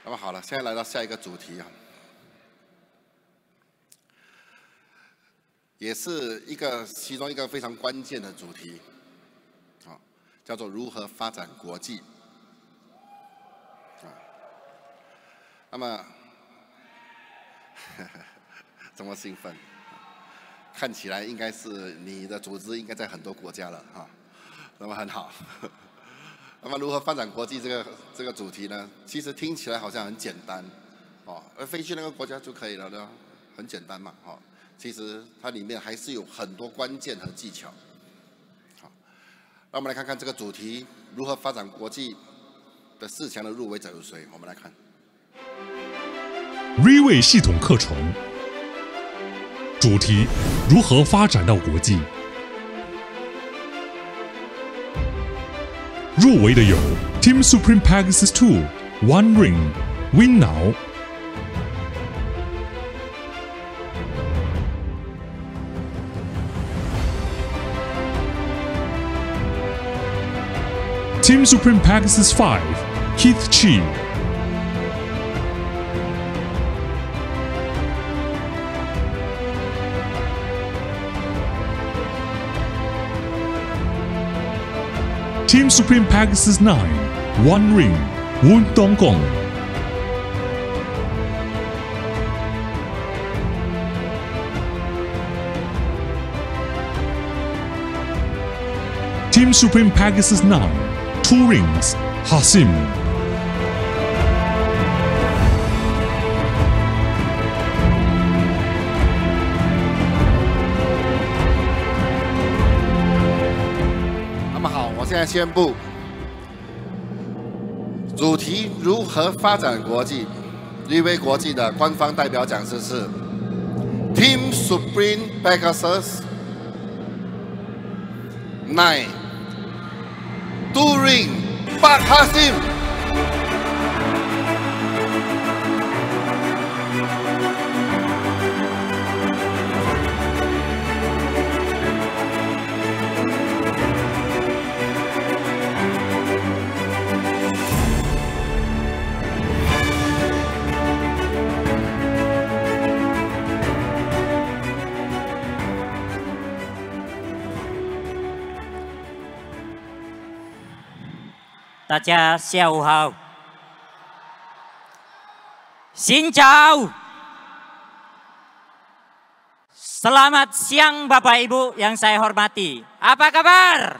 那么好了，现在来到下一个主题啊，也是其中一个非常关键的主题，啊，叫做如何发展国际。啊，那么，这么兴奋，看起来应该是你的组织应该在很多国家了哈，那么很好。那么如何发展国际这个主题呢？其实听起来好像很简单，哦，而飞去那个国家就可以了呢，很简单嘛，哦，其实它里面还是有很多关键和技巧。好，那我们来看看这个主题如何发展国际的4强的入围者有谁？我们来看 Riway 系统课程主题：如何发展到国际。入围的有 Team Supreme Pegasus 2 One Ring Win Now Team Supreme Pegasus 5 Keith Chi Team Supreme Pegasus 9 One Ring Woon Dong Gong Team Supreme Pegasus 9 Two Rings Hasim现在宣布，主题如何发展国际？Riway 国际的官方代表讲师是 Team Supreme Pegasus 9 Two Ring Pak Hasim。大家下午好。Xin chào. Selamat siang Bapak Ibu yang saya hormati. Apa kabar?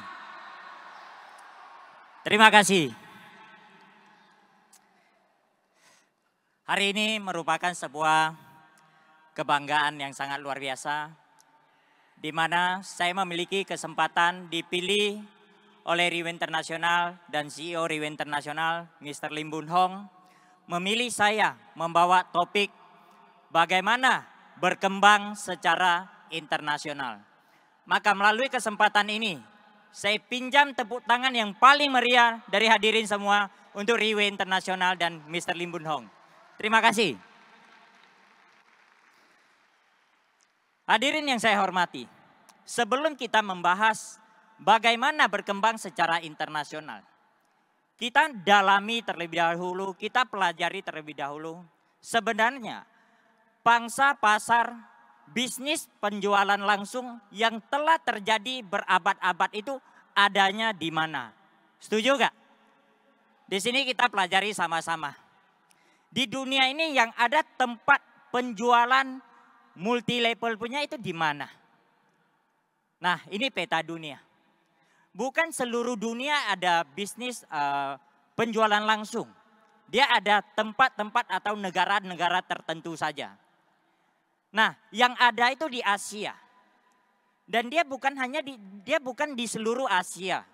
Terima kasih. Hari ini merupakan sebuah kebanggaan yang sangat luar biasa, di mana saya memiliki kesempatan dipilih oleh Riway International dan CEO Riway International, Mr. Lim Boon Hong, memilih saya membawa topik bagaimana berkembang secara internasional. Maka melalui kesempatan ini, saya pinjam tepuk tangan yang paling meriah dari hadirin semua untuk Riway International dan Mr. Lim Boon Hong. Terima kasih. Hadirin yang saya hormati, sebelum kita membahas bagaimana berkembang secara internasional, kita dalami terlebih dahulu, kita pelajari terlebih dahulu. Sebenarnya pangsa pasar bisnis penjualan langsung yang telah terjadi berabad-abad itu adanya di mana? Setuju gak? Di sini kita pelajari sama-sama. Di dunia ini yang ada tempat penjualan multi level punya itu di mana? Nah, ini peta dunia. Bukan seluruh dunia ada bisnis penjualan langsung. Dia ada tempat-tempat atau negara-negara tertentu saja. Nah, yang ada itu di Asia. Dan dia bukan di seluruh Asia.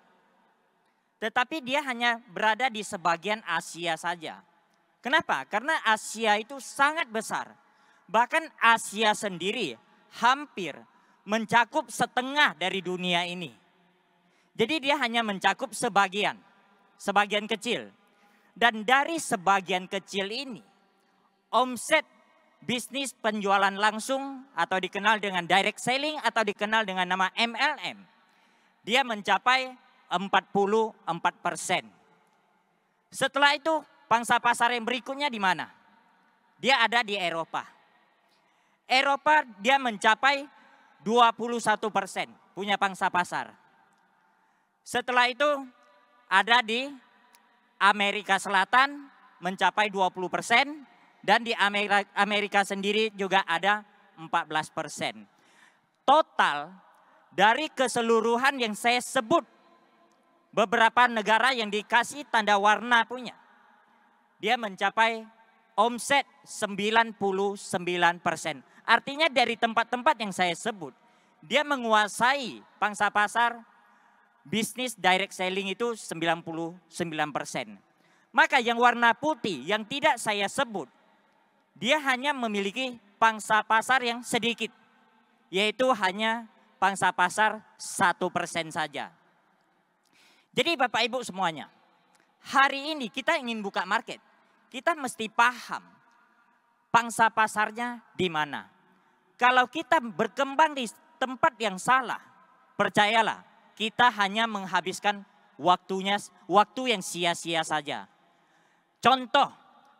Tetapi dia hanya berada di sebagian Asia saja. Kenapa? Karena Asia itu sangat besar. Bahkan Asia sendiri hampir mencakup setengah dari dunia ini. Jadi dia hanya mencakup sebagian kecil. Dan dari sebagian kecil ini, omset bisnis penjualan langsung atau dikenal dengan direct selling atau dikenal dengan nama MLM, dia mencapai 44%. Setelah itu pangsa pasar yang berikutnya di mana? Dia ada di Eropa. Eropa dia mencapai 21% punya pangsa pasar. Setelah itu ada di Amerika Selatan mencapai 20% dan di Amerika sendiri juga ada 14%. Total dari keseluruhan yang saya sebut, beberapa negara yang dikasih tanda warna punya, dia mencapai omset 99%. Artinya dari tempat-tempat yang saya sebut, dia menguasai pangsa pasar bisnis direct selling itu 99%. Maka yang warna putih yang tidak saya sebut, dia hanya memiliki pangsa pasar yang sedikit, yaitu hanya pangsa pasar 1% saja. Jadi Bapak Ibu semuanya, hari ini kita ingin buka market, kita mesti paham pangsa pasarnya di mana. Kalau kita berkembang di tempat yang salah, percayalah kita hanya menghabiskan waktu yang sia-sia saja. Contoh,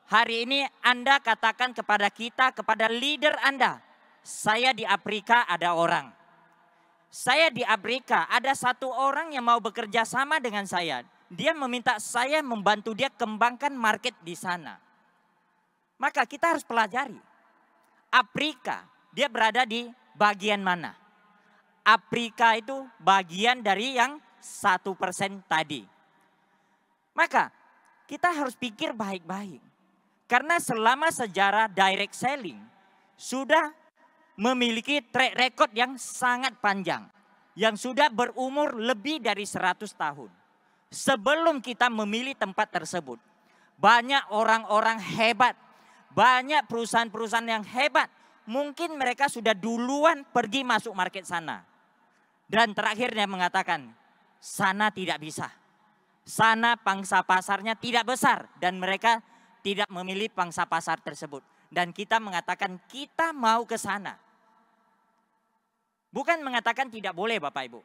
hari ini Anda katakan kepada kita, kepada leader Anda, saya di Afrika ada orang. Saya di Afrika ada satu orang yang mau bekerja sama dengan saya. Dia meminta saya membantu dia kembangkan market di sana. Maka kita harus pelajari. Afrika, dia berada di bagian mana? Afrika itu bagian dari yang 1% tadi. Maka kita harus pikir baik-baik. Karena selama sejarah direct selling sudah memiliki track record yang sangat panjang. Yang sudah berumur lebih dari 100 tahun. Sebelum kita memilih tempat tersebut, banyak orang-orang hebat, banyak perusahaan-perusahaan yang hebat. Mungkin mereka sudah duluan pergi masuk market sana. Dan terakhir dia mengatakan, sana tidak bisa. Sana pangsa pasarnya tidak besar dan mereka tidak memilih pangsa pasar tersebut. Dan kita mengatakan kita mau ke sana. Bukan mengatakan tidak boleh Bapak Ibu.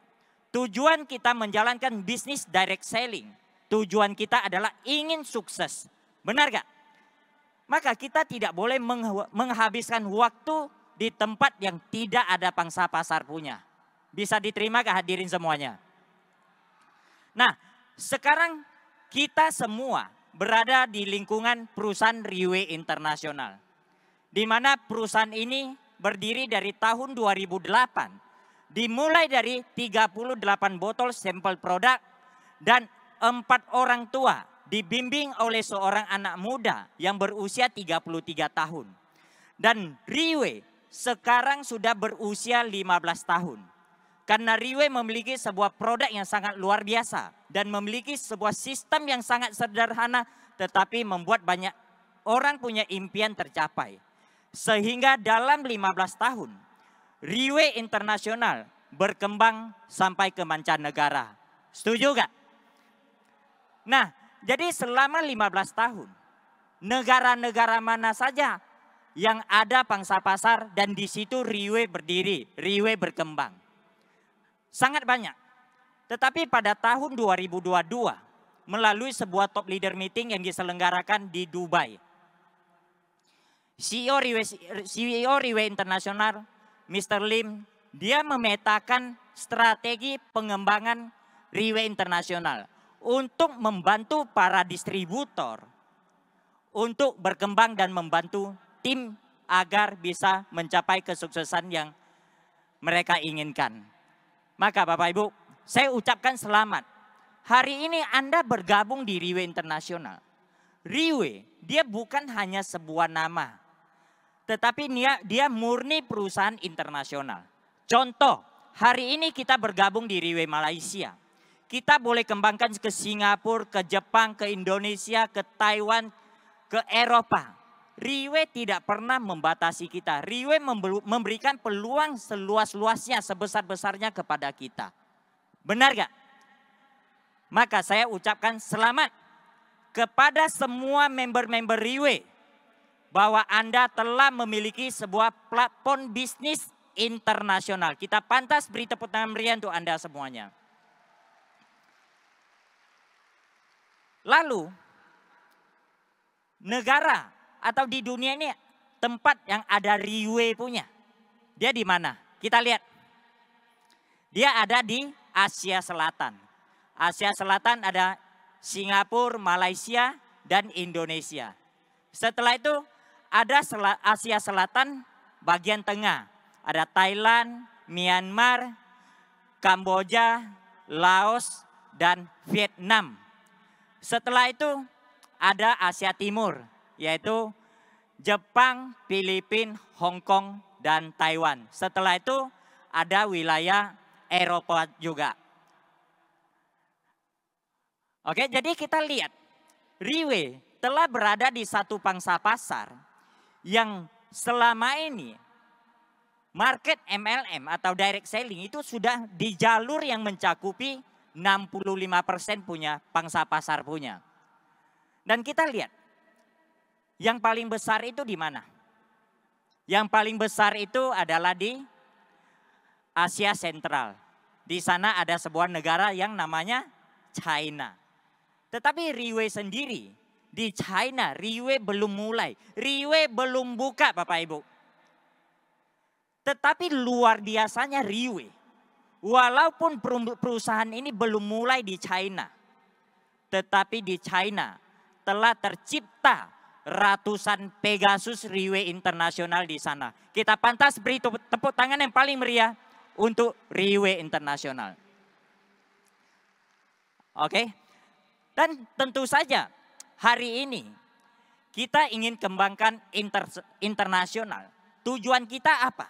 Tujuan kita menjalankan bisnis direct selling. Tujuan kita adalah ingin sukses. Benar gak? Maka kita tidak boleh menghabiskan waktu di tempat yang tidak ada pangsa pasar punya. Bisa diterima gak hadirin semuanya? Nah, sekarang kita semua berada di lingkungan perusahaan Riway Internasional. Di mana perusahaan ini berdiri dari tahun 2008. Dimulai dari 38 botol sampel produk dan 4 orang tua dibimbing oleh seorang anak muda yang berusia 33 tahun. Dan Riway sekarang sudah berusia 15 tahun. Karena Riway memiliki sebuah produk yang sangat luar biasa dan memiliki sebuah sistem yang sangat sederhana tetapi membuat banyak orang punya impian tercapai. Sehingga dalam 15 tahun Riway Internasional berkembang sampai ke mancanegara. Setuju gak? Nah, jadi selama 15 tahun, negara-negara mana saja yang ada pangsa pasar dan di situ Riway berdiri, Riway berkembang. Sangat banyak. Tetapi pada tahun 2022, melalui sebuah top leader meeting yang diselenggarakan di Dubai, CEO Riway Internasional, Mr. Lim, dia memetakan strategi pengembangan Riway Internasional untuk membantu para distributor untuk berkembang dan membantu tim agar bisa mencapai kesuksesan yang mereka inginkan. Maka Bapak Ibu, saya ucapkan selamat. Hari ini Anda bergabung di Riway Internasional. Riway, dia bukan hanya sebuah nama. Tetapi dia murni perusahaan internasional. Contoh, hari ini kita bergabung di Riway Malaysia. Kita boleh kembangkan ke Singapura, ke Jepang, ke Indonesia, ke Taiwan, ke Eropa. Riway tidak pernah membatasi kita. Riway memberikan peluang seluas-luasnya, sebesar-besarnya kepada kita. Benar gak? Maka saya ucapkan selamat kepada semua member-member Riway bahwa Anda telah memiliki sebuah platform bisnis internasional. Kita pantas beri tepuk tangan meriah untuk Anda semuanya. Lalu, negara atau di dunia ini tempat yang ada Riway punya. Dia di mana? Kita lihat. Dia ada di Asia Selatan. Asia Selatan ada Singapura, Malaysia, dan Indonesia. Setelah itu ada Asia Selatan bagian tengah. Ada Thailand, Myanmar, Kamboja, Laos, dan Vietnam. Setelah itu ada Asia Timur, yaitu Jepang, Filipina, Hong Kong, dan Taiwan. Setelah itu ada wilayah Eropa juga. Oke, jadi kita lihat Riway telah berada di satu pangsa pasar yang selama ini market MLM atau direct selling itu sudah di jalur yang mencakupi 65% punya pangsa pasar punya. Dan kita lihat yang paling besar itu di mana? Yang paling besar itu adalah di Asia Sentral. Di sana ada sebuah negara yang namanya China. Tetapi Riway sendiri di China, Riway belum mulai. Riway belum buka Bapak Ibu. Tetapi luar biasanya Riway. Walaupun perusahaan ini belum mulai di China. Tetapi di China telah tercipta ratusan Pegasus Riway Internasional di sana. Kita pantas beri tepuk tangan yang paling meriah untuk Riway Internasional. Oke. Dan tentu saja hari ini kita ingin kembangkan internasional. Tujuan kita apa?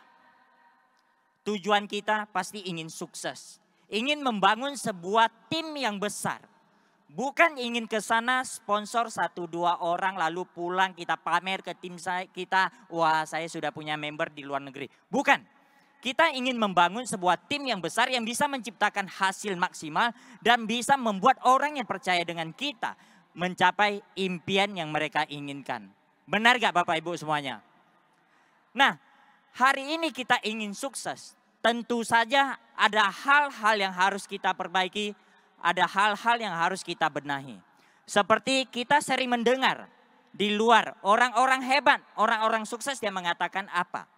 Tujuan kita pasti ingin sukses. Ingin membangun sebuah tim yang besar. Bukan ingin ke sana sponsor 1-2 orang lalu pulang kita pamer ke tim kita. Wah, saya sudah punya member di luar negeri. Bukan. Kita ingin membangun sebuah tim yang besar yang bisa menciptakan hasil maksimal dan bisa membuat orang yang percaya dengan kita mencapai impian yang mereka inginkan. Benar gak Bapak Ibu semuanya? Nah, hari ini kita ingin sukses. Tentu saja ada hal-hal yang harus kita perbaiki, ada hal-hal yang harus kita benahi. Seperti kita sering mendengar di luar orang-orang hebat, orang-orang sukses yang mengatakan apa?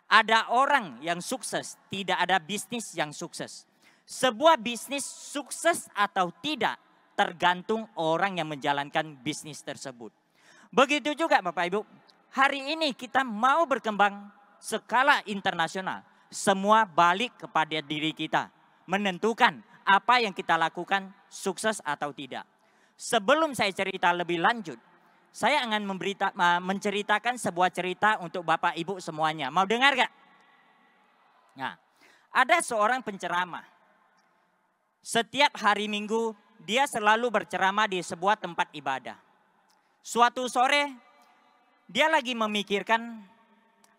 Ada orang yang sukses, tidak ada bisnis yang sukses. Sebuah bisnis sukses atau tidak tergantung orang yang menjalankan bisnis tersebut. Begitu juga Bapak Ibu, hari ini kita mau berkembang skala internasional. Semua balik kepada diri kita, menentukan apa yang kita lakukan sukses atau tidak. Sebelum saya cerita lebih lanjut, saya akan menceritakan sebuah cerita untuk Bapak Ibu semuanya. Mau dengar gak? Nah, ada seorang penceramah. Setiap hari Minggu dia selalu berceramah di sebuah tempat ibadah. Suatu sore dia lagi memikirkan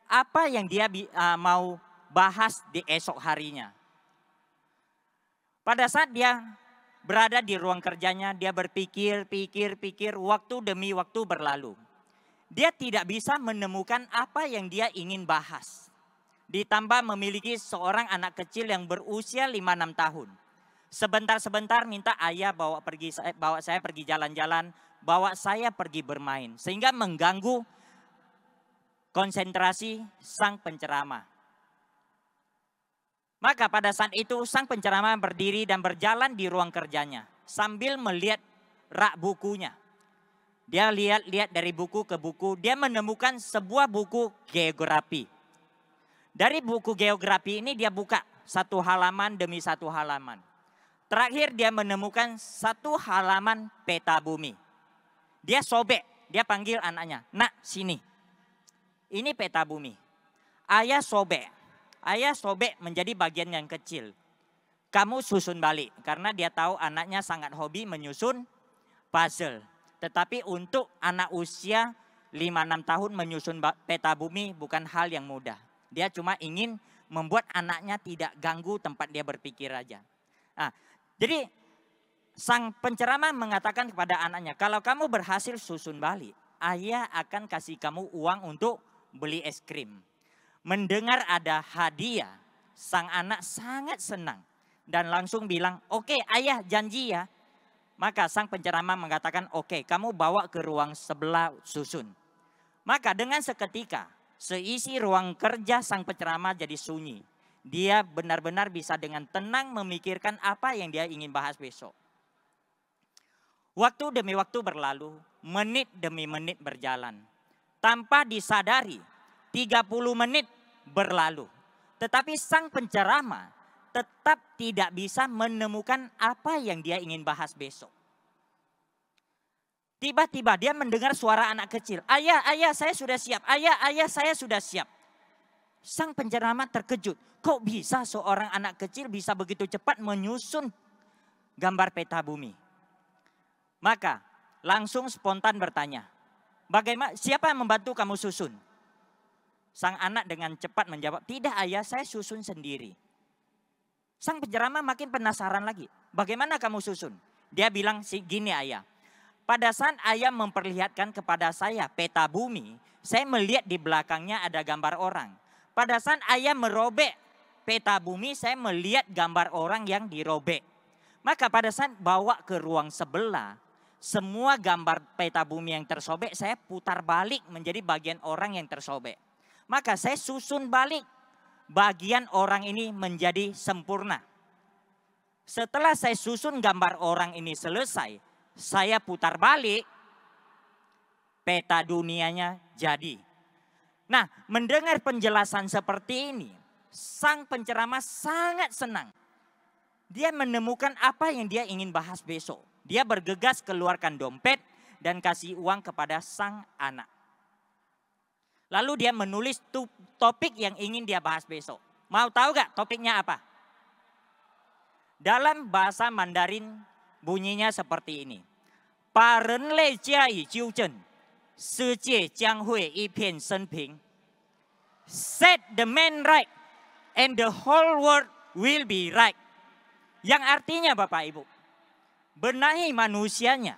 apa yang dia mau bahas di esok harinya. Pada saat dia berada di ruang kerjanya, dia berpikir, waktu demi waktu berlalu. Dia tidak bisa menemukan apa yang dia ingin bahas. Ditambah memiliki seorang anak kecil yang berusia 5-6 tahun. Sebentar-sebentar minta ayah bawa saya pergi jalan-jalan, bawa saya pergi bermain. Sehingga mengganggu konsentrasi sang penceramah. Maka pada saat itu sang penceramah berdiri dan berjalan di ruang kerjanya sambil melihat rak bukunya. Dia lihat dari buku ke buku, dia menemukan sebuah buku geografi. Dari buku geografi ini dia buka satu halaman demi satu halaman. Terakhir dia menemukan satu halaman peta bumi. Dia sobek, dia panggil anaknya, "Nak, sini. Ini peta bumi." Ayah sobek menjadi bagian yang kecil. Kamu susun balik. Karena dia tahu anaknya sangat hobi menyusun puzzle. Tetapi untuk anak usia 5-6 tahun menyusun peta bumi bukan hal yang mudah. Dia cuma ingin membuat anaknya tidak ganggu tempat dia berpikir aja. Nah, jadi sang penceramah mengatakan kepada anaknya, kalau kamu berhasil susun balik, ayah akan kasih kamu uang untuk beli es krim. Mendengar ada hadiah, sang anak sangat senang. Dan langsung bilang, oke ayah janji ya. Maka sang penceramah mengatakan, oke, kamu bawa ke ruang sebelah susun. Maka dengan seketika seisi ruang kerja sang penceramah jadi sunyi. Dia benar-benar bisa dengan tenang memikirkan apa yang dia ingin bahas besok. Waktu demi waktu berlalu, menit demi menit berjalan. Tanpa disadari, 30 menit berlalu. Tetapi sang penceramah tetap tidak bisa menemukan apa yang dia ingin bahas besok. Tiba-tiba dia mendengar suara anak kecil. Ayah, ayah saya sudah siap. Ayah, ayah saya sudah siap. Sang penceramah terkejut. Kok bisa seorang anak kecil bisa begitu cepat menyusun gambar peta bumi? Maka langsung spontan bertanya, bagaimana, siapa yang membantu kamu susun? Sang anak dengan cepat menjawab, tidak ayah, saya susun sendiri. Sang penceramah makin penasaran lagi, bagaimana kamu susun? Dia bilang, gini ayah, pada saat ayah memperlihatkan kepada saya peta bumi, saya melihat di belakangnya ada gambar orang. Pada saat ayah merobek peta bumi, saya melihat gambar orang yang dirobek. Maka pada saat bawa ke ruang sebelah, semua gambar peta bumi yang tersobek saya putar balik menjadi bagian orang yang tersobek. Maka saya susun balik bagian orang ini menjadi sempurna. Setelah saya susun gambar orang ini selesai, saya putar balik, peta dunianya jadi. Nah, mendengar penjelasan seperti ini, sang penceramah sangat senang. Dia menemukan apa yang dia ingin bahas besok. Dia bergegas keluarkan dompet dan kasih uang kepada sang anak. Lalu dia menulis topik yang ingin dia bahas besok. Mau tahu gak topiknya apa? Dalam bahasa Mandarin bunyinya seperti ini. Ba ren lei jia yi jiu zhen, se jie jiang hui yi pian shen ping. Set the man right and the whole world will be right. Yang artinya Bapak Ibu, benahi manusianya,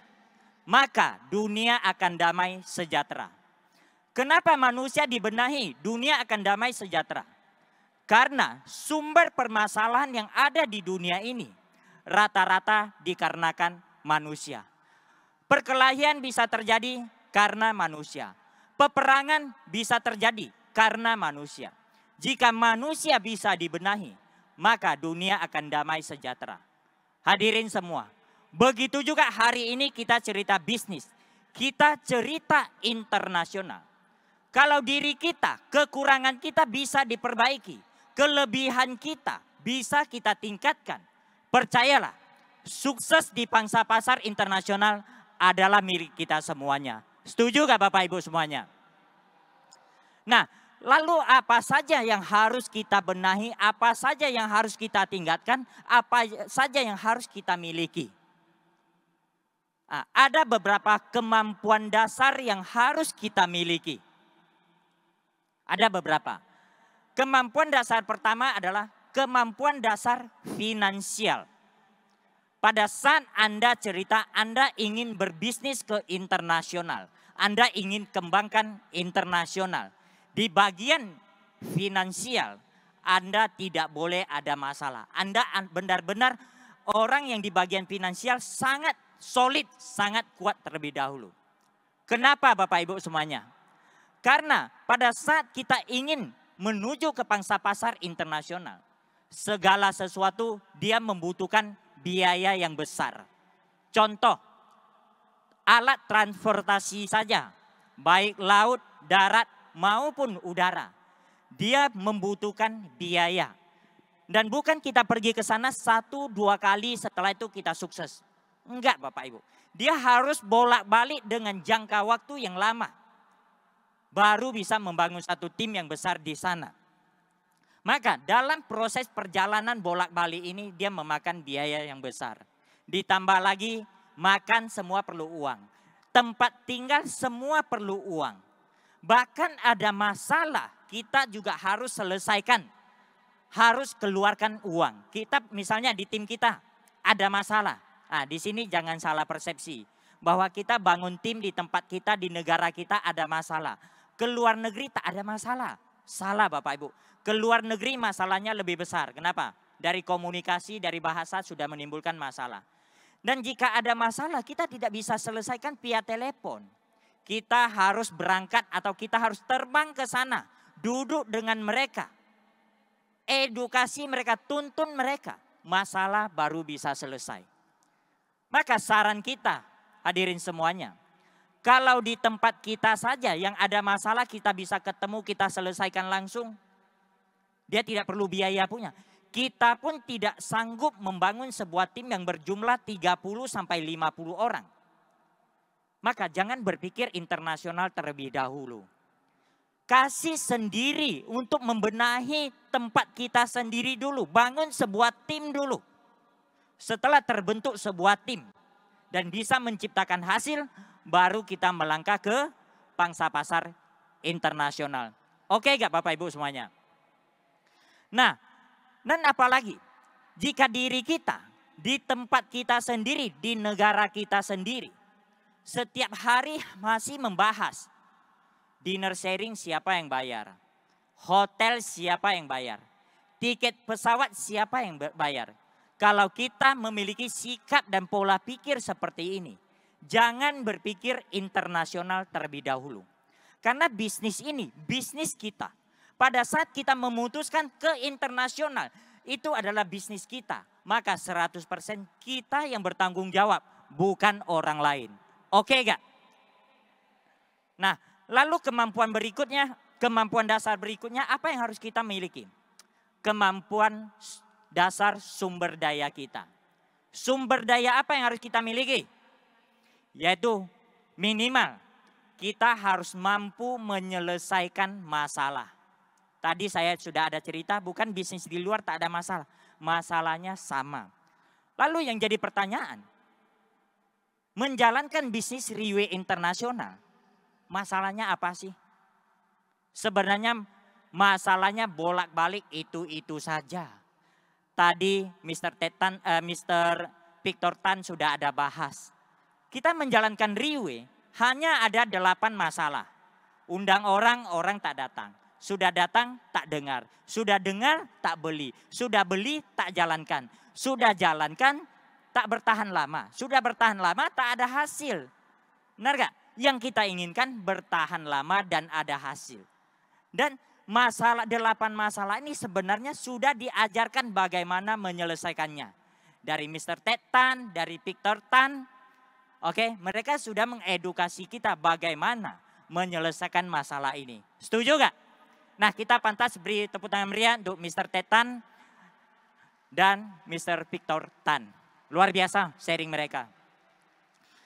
maka dunia akan damai sejahtera. Kenapa manusia dibenahi? Dunia akan damai sejahtera. Karena sumber permasalahan yang ada di dunia ini rata-rata dikarenakan manusia. Perkelahian bisa terjadi karena manusia. Peperangan bisa terjadi karena manusia. Jika manusia bisa dibenahi, maka dunia akan damai sejahtera. Hadirin semua, begitu juga hari ini kita cerita bisnis. Kita cerita internasional. Kalau diri kita, kekurangan kita bisa diperbaiki. Kelebihan kita bisa kita tingkatkan. Percayalah, sukses di pangsa pasar internasional adalah milik kita semuanya. Setuju gak Bapak Ibu semuanya? Nah, lalu apa saja yang harus kita benahi, apa saja yang harus kita tingkatkan, apa saja yang harus kita miliki? Nah, ada beberapa kemampuan dasar yang harus kita miliki. Ada beberapa. Kemampuan dasar pertama adalah kemampuan dasar finansial. Pada saat Anda cerita Anda ingin berbisnis ke internasional, Anda ingin kembangkan internasional. Di bagian finansial, Anda tidak boleh ada masalah. Anda benar-benar orang yang di bagian finansial sangat solid, sangat kuat terlebih dahulu. Kenapa Bapak Ibu semuanya? Karena pada saat kita ingin menuju ke pangsa pasar internasional, segala sesuatu dia membutuhkan biaya yang besar. Contoh, alat transportasi saja, baik laut, darat, maupun udara, dia membutuhkan biaya. Dan bukan kita pergi ke sana 1-2 kali setelah itu kita sukses. Enggak Bapak Ibu. Dia harus bolak-balik dengan jangka waktu yang lama. Baru bisa membangun satu tim yang besar di sana. Maka dalam proses perjalanan bolak-balik ini dia memakan biaya yang besar. Ditambah lagi makan semua perlu uang. Tempat tinggal semua perlu uang. Bahkan ada masalah kita juga harus selesaikan. Harus keluarkan uang. Kita misalnya di tim kita ada masalah. Nah, di sini jangan salah persepsi. Bahwa kita bangun tim di tempat kita, di negara kita ada masalah. Keluar negeri tak ada masalah. Salah Bapak Ibu. Keluar negeri masalahnya lebih besar. Kenapa? Dari komunikasi, dari bahasa sudah menimbulkan masalah. Dan jika ada masalah kita tidak bisa selesaikan via telepon. Kita harus berangkat atau kita harus terbang ke sana. Duduk dengan mereka. Edukasi mereka, tuntun mereka. Masalah baru bisa selesai. Maka saran kita, hadirin semuanya. Kalau di tempat kita saja yang ada masalah kita bisa ketemu, kita selesaikan langsung. Dia tidak perlu biaya punya. Kita pun tidak sanggup membangun sebuah tim yang berjumlah 30 sampai 50 orang. Maka jangan berpikir internasional terlebih dahulu. Kasih sendiri untuk membenahi tempat kita sendiri dulu. Bangun sebuah tim dulu. Setelah terbentuk sebuah tim dan bisa menciptakan hasil, baru kita melangkah ke pangsa pasar internasional. Oke gak Bapak Ibu semuanya? Nah, dan apalagi jika diri kita di tempat kita sendiri, di negara kita sendiri, setiap hari masih membahas dinner sharing siapa yang bayar, hotel siapa yang bayar, tiket pesawat siapa yang bayar. Kalau kita memiliki sikap dan pola pikir seperti ini, jangan berpikir internasional terlebih dahulu. Karena bisnis ini, bisnis kita. Pada saat kita memutuskan ke internasional, itu adalah bisnis kita. Maka 100% kita yang bertanggung jawab, bukan orang lain. Oke gak? Nah, lalu kemampuan berikutnya, kemampuan dasar berikutnya apa yang harus kita miliki? Kemampuan dasar sumber daya kita. Sumber daya apa yang harus kita miliki? Yaitu minimal kita harus mampu menyelesaikan masalah. Tadi saya sudah ada cerita, bukan bisnis di luar tak ada masalah. Masalahnya sama. Lalu yang jadi pertanyaan, menjalankan bisnis Riway Internasional, masalahnya apa sih? Sebenarnya masalahnya bolak-balik itu saja. Tadi Mr. Victor Tan sudah ada bahas. Kita menjalankan Riway hanya ada 8 masalah. Undang orang, orang tak datang. Sudah datang, tak dengar. Sudah dengar, tak beli. Sudah beli, tak jalankan. Sudah jalankan, tak bertahan lama. Sudah bertahan lama, tak ada hasil. Benar gak? Yang kita inginkan bertahan lama dan ada hasil. Dan 8 masalah ini sebenarnya sudah diajarkan bagaimana menyelesaikannya. Dari Mr. Ted Tan, dari Victor Tan. Oke, mereka sudah mengedukasi kita bagaimana menyelesaikan masalah ini. Setuju gak? Nah, kita pantas beri tepuk tangan meriah untuk Mr. Ted Tan dan Mr. Victor Tan. Luar biasa sharing mereka.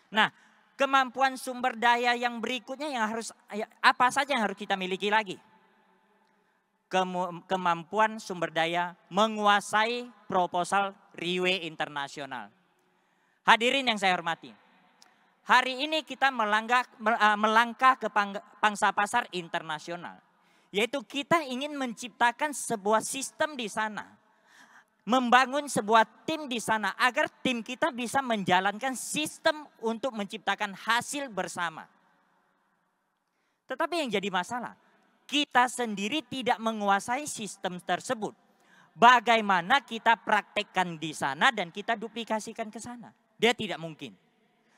Nah, kemampuan sumber daya yang berikutnya yang harus apa saja yang harus kita miliki lagi? Kemampuan sumber daya menguasai proposal Riway Internasional. Hadirin yang saya hormati. Hari ini kita melangkah ke pangsa pasar internasional. Yaitu kita ingin menciptakan sebuah sistem di sana. Membangun sebuah tim di sana agar tim kita bisa menjalankan sistem untuk menciptakan hasil bersama. Tetapi yang jadi masalah, kita sendiri tidak menguasai sistem tersebut. Bagaimana kita praktekkan di sana dan kita duplikasikan ke sana? Dia tidak mungkin.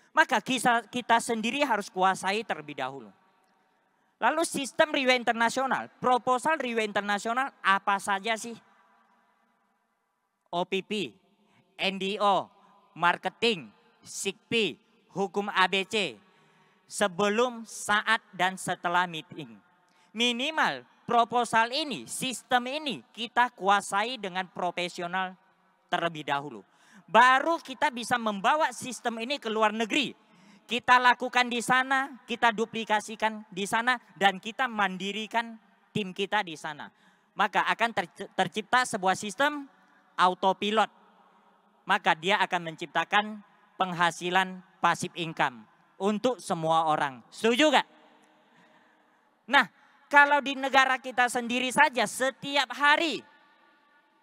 Maka kita sendiri harus kuasai terlebih dahulu. Lalu sistem Riway Internasional, proposal Riway Internasional apa saja sih? OPP, NDO, marketing, SIGP, hukum ABC. Sebelum, saat, dan setelah meeting. Minimal proposal ini, sistem ini kita kuasai dengan profesional terlebih dahulu. Baru kita bisa membawa sistem ini ke luar negeri. Kita lakukan di sana, kita duplikasikan di sana, dan kita mandirikan tim kita di sana. Maka akan tercipta sebuah sistem autopilot. Maka dia akan menciptakan penghasilan passive income untuk semua orang. Setuju gak? Nah, kalau di negara kita sendiri saja setiap hari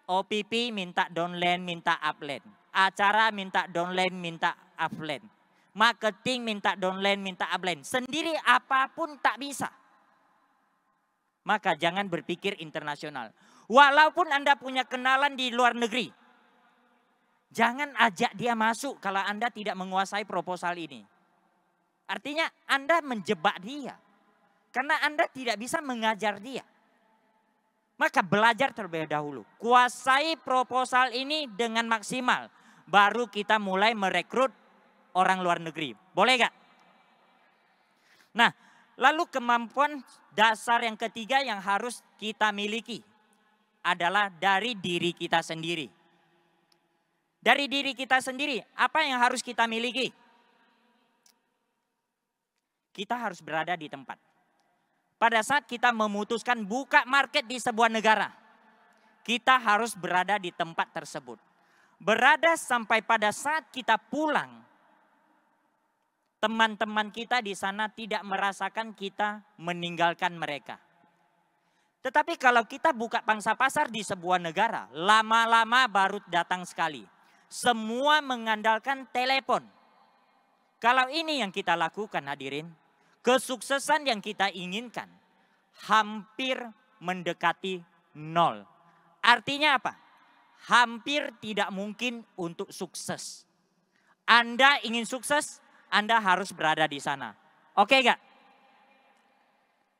OPP minta downline, minta upline. Acara minta downline, minta upline. Marketing minta downline, minta upline. Sendiri apapun tak bisa. Maka jangan berpikir internasional. Walaupun Anda punya kenalan di luar negeri. Jangan ajak dia masuk kalau Anda tidak menguasai proposal ini. Artinya Anda menjebak dia. Karena Anda tidak bisa mengajar dia. Maka belajar terlebih dahulu. Kuasai proposal ini dengan maksimal. Baru kita mulai merekrut orang luar negeri. Boleh gak? Nah, lalu kemampuan dasar yang ketiga yang harus kita miliki adalah dari diri kita sendiri. Dari diri kita sendiri, apa yang harus kita miliki? Kita harus berada di tempat. Pada saat kita memutuskan buka market di sebuah negara, kita harus berada di tempat tersebut. Berada sampai pada saat kita pulang, teman-teman kita di sana tidak merasakan kita meninggalkan mereka. Tetapi kalau kita buka pangsa pasar di sebuah negara, lama-lama baru datang sekali. Semua mengandalkan telepon. Kalau ini yang kita lakukan hadirin, kesuksesan yang kita inginkan hampir mendekati nol. Artinya apa? Hampir tidak mungkin untuk sukses. Anda ingin sukses, Anda harus berada di sana. Oke gak?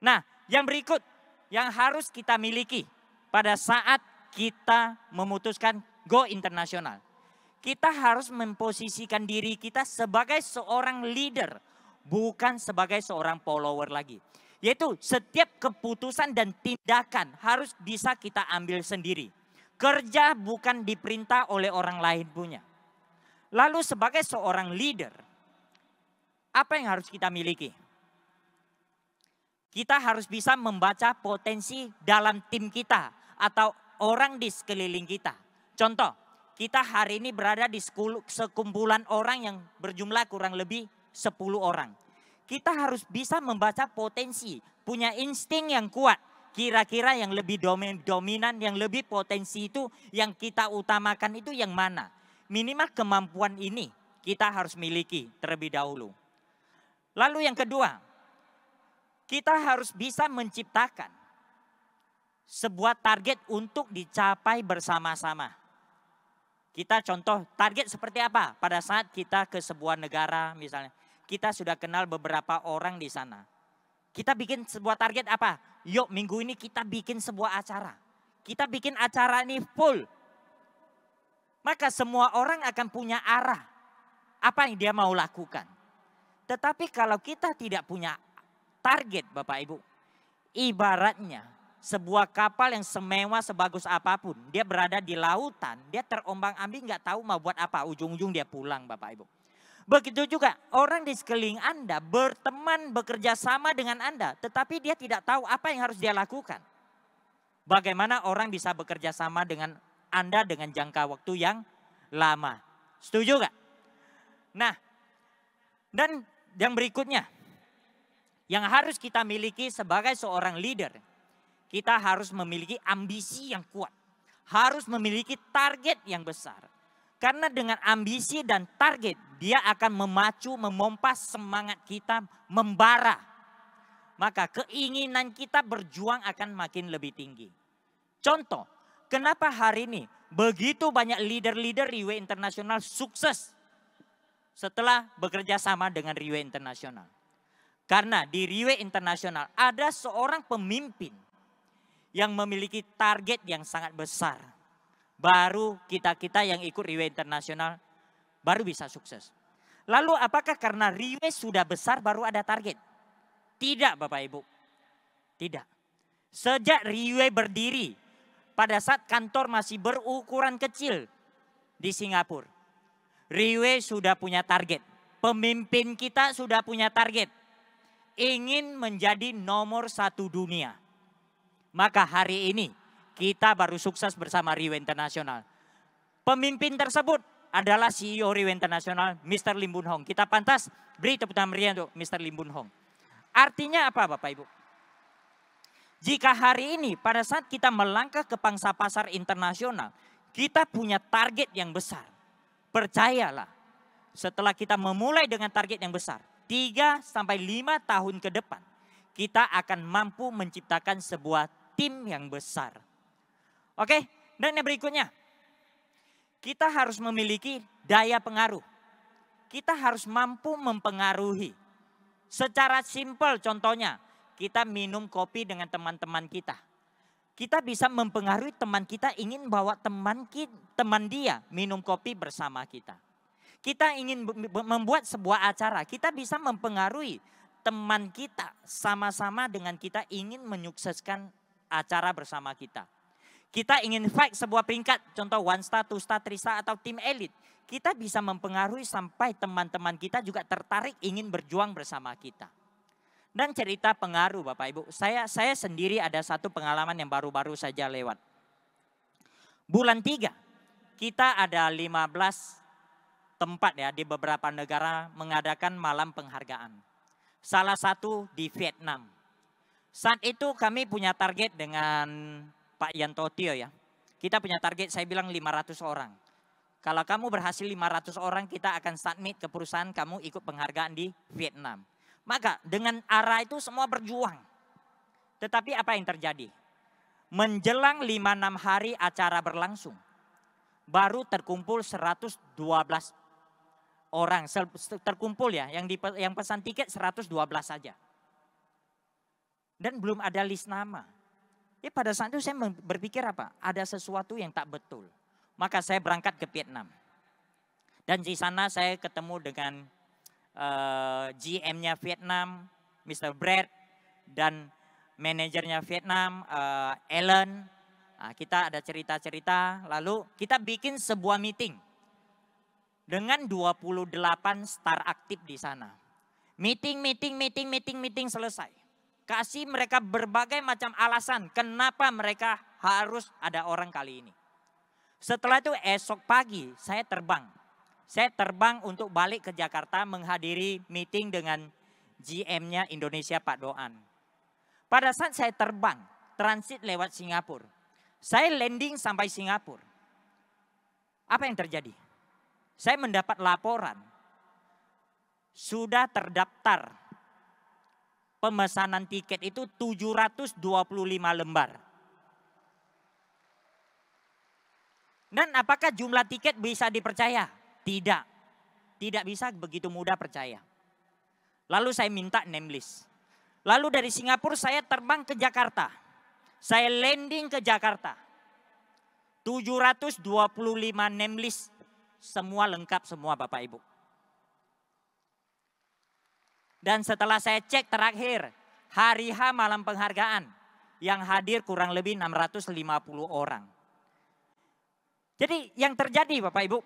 Nah, yang berikut yang harus kita miliki pada saat kita memutuskan go internasional. Kita harus memposisikan diri kita sebagai seorang leader, bukan sebagai seorang follower lagi. Yaitu setiap keputusan dan tindakan harus bisa kita ambil sendiri. Kerja bukan diperintah oleh orang lain punya. Lalu sebagai seorang leader, apa yang harus kita miliki? Kita harus bisa membaca potensi dalam tim kita atau orang di sekeliling kita. Contoh, kita hari ini berada di sekumpulan orang yang berjumlah kurang lebih 10 orang. Kita harus bisa membaca potensi, punya insting yang kuat. Kira-kira yang lebih dominan, yang lebih potensi itu yang kita utamakan itu yang mana. Minimal kemampuan ini kita harus miliki terlebih dahulu. Lalu yang kedua, kita harus bisa menciptakan sebuah target untuk dicapai bersama-sama. Kita contoh target seperti apa pada saat kita ke sebuah negara misalnya. Kita sudah kenal beberapa orang di sana. Kita bikin sebuah target apa? Yuk minggu ini kita bikin sebuah acara. Kita bikin acara ini full. Maka semua orang akan punya arah. Apa yang dia mau lakukan. Tetapi kalau kita tidak punya target Bapak Ibu. Ibaratnya sebuah kapal yang semewah sebagus apapun. Dia berada di lautan. Dia terombang ambing gak tahu mau buat apa. Ujung-ujung dia pulang Bapak Ibu. Begitu juga orang di sekeliling Anda berteman bekerja sama dengan Anda. Tetapi dia tidak tahu apa yang harus dia lakukan. Bagaimana orang bisa bekerja sama dengan Anda dengan jangka waktu yang lama. Setuju gak? Nah, dan yang berikutnya. Yang harus kita miliki sebagai seorang leader. Kita harus memiliki ambisi yang kuat. Harus memiliki target yang besar. Karena dengan ambisi dan target, dia akan memacu, memompa semangat kita membara. Maka keinginan kita berjuang akan makin lebih tinggi. Contoh, kenapa hari ini begitu banyak leader-leader Riway Internasional sukses setelah bekerja sama dengan Riway Internasional. Karena di Riway Internasional ada seorang pemimpin yang memiliki target yang sangat besar. Baru kita-kita yang ikut Riway Internasional baru bisa sukses. Lalu apakah karena Riway sudah besar baru ada target? Tidak Bapak Ibu. Tidak. Sejak Riway berdiri pada saat kantor masih berukuran kecil di Singapura. Riway sudah punya target. Pemimpin kita sudah punya target. Ingin menjadi nomor 1 dunia. Maka hari ini kita baru sukses bersama Riway Internasional. Pemimpin tersebut adalah CEO Riway Internasional, Mr. Lim Boon Hong. Kita pantas beri tepuk tangan meriah untuk Mr. Lim Boon Hong. Artinya apa Bapak Ibu? Jika hari ini pada saat kita melangkah ke pangsa pasar internasional, kita punya target yang besar. Percayalah, setelah kita memulai dengan target yang besar, 3-5 tahun ke depan, kita akan mampu menciptakan sebuah tim yang besar. Oke, dan yang berikutnya. kita harus memiliki daya pengaruh. Kita harus mampu mempengaruhi. Secara simpel contohnya, kita minum kopi dengan teman-teman kita. Kita bisa mempengaruhi teman kita ingin bawa teman dia minum kopi bersama kita. Kita ingin membuat sebuah acara, kita bisa mempengaruhi teman kita sama-sama dengan kita ingin menyukseskan acara bersama kita. Kita ingin fight sebuah peringkat, contoh 1 star, 2 star, 3 star atau tim elit. Kita bisa mempengaruhi sampai teman-teman kita juga tertarik ingin berjuang bersama kita. Dan cerita pengaruh Bapak Ibu, saya sendiri ada satu pengalaman yang baru-baru saja lewat. Bulan 3, kita ada 15 tempat ya di beberapa negara mengadakan malam penghargaan. Salah satu di Vietnam. Saat itu kami punya target dengan Pak Yanto Tio ya. Kita punya target, saya bilang 500 orang. Kalau kamu berhasil 500 orang, kita akan submit ke perusahaan kamu ikut penghargaan di Vietnam. Maka dengan arah itu semua berjuang. Tetapi apa yang terjadi? Menjelang 5-6 hari acara berlangsung, baru terkumpul 112 orang terkumpul ya, yang pesan tiket 112 saja. Dan belum ada list nama. Ya pada saat itu saya berpikir apa? Ada sesuatu yang tak betul. Maka saya berangkat ke Vietnam. Dan di sana saya ketemu dengan GM-nya Vietnam, Mr. Brad, dan manajernya Vietnam, Ellen. Nah, kita ada cerita-cerita, lalu kita bikin sebuah meeting. Dengan 28 star aktif di sana. Meeting selesai. Kasih mereka berbagai macam alasan kenapa mereka harus ada orang kali ini. Setelah itu esok pagi saya terbang. Saya terbang untuk balik ke Jakarta menghadiri meeting dengan GM-nya Indonesia Pak Doan. Pada saat saya terbang, transit lewat Singapura. Saya landing sampai Singapura. Apa yang terjadi? Saya mendapat laporan, sudah terdaftar pemesanan tiket itu 725 lembar. Dan apakah jumlah tiket bisa dipercaya? Tidak, tidak bisa begitu mudah percaya. Lalu saya minta name list. Lalu dari Singapura saya terbang ke Jakarta. Saya landing ke Jakarta. 725 name list. Semua lengkap semua Bapak Ibu. Dan setelah saya cek terakhir, hari H malam penghargaan, yang hadir kurang lebih 650 orang. Jadi yang terjadi Bapak Ibu,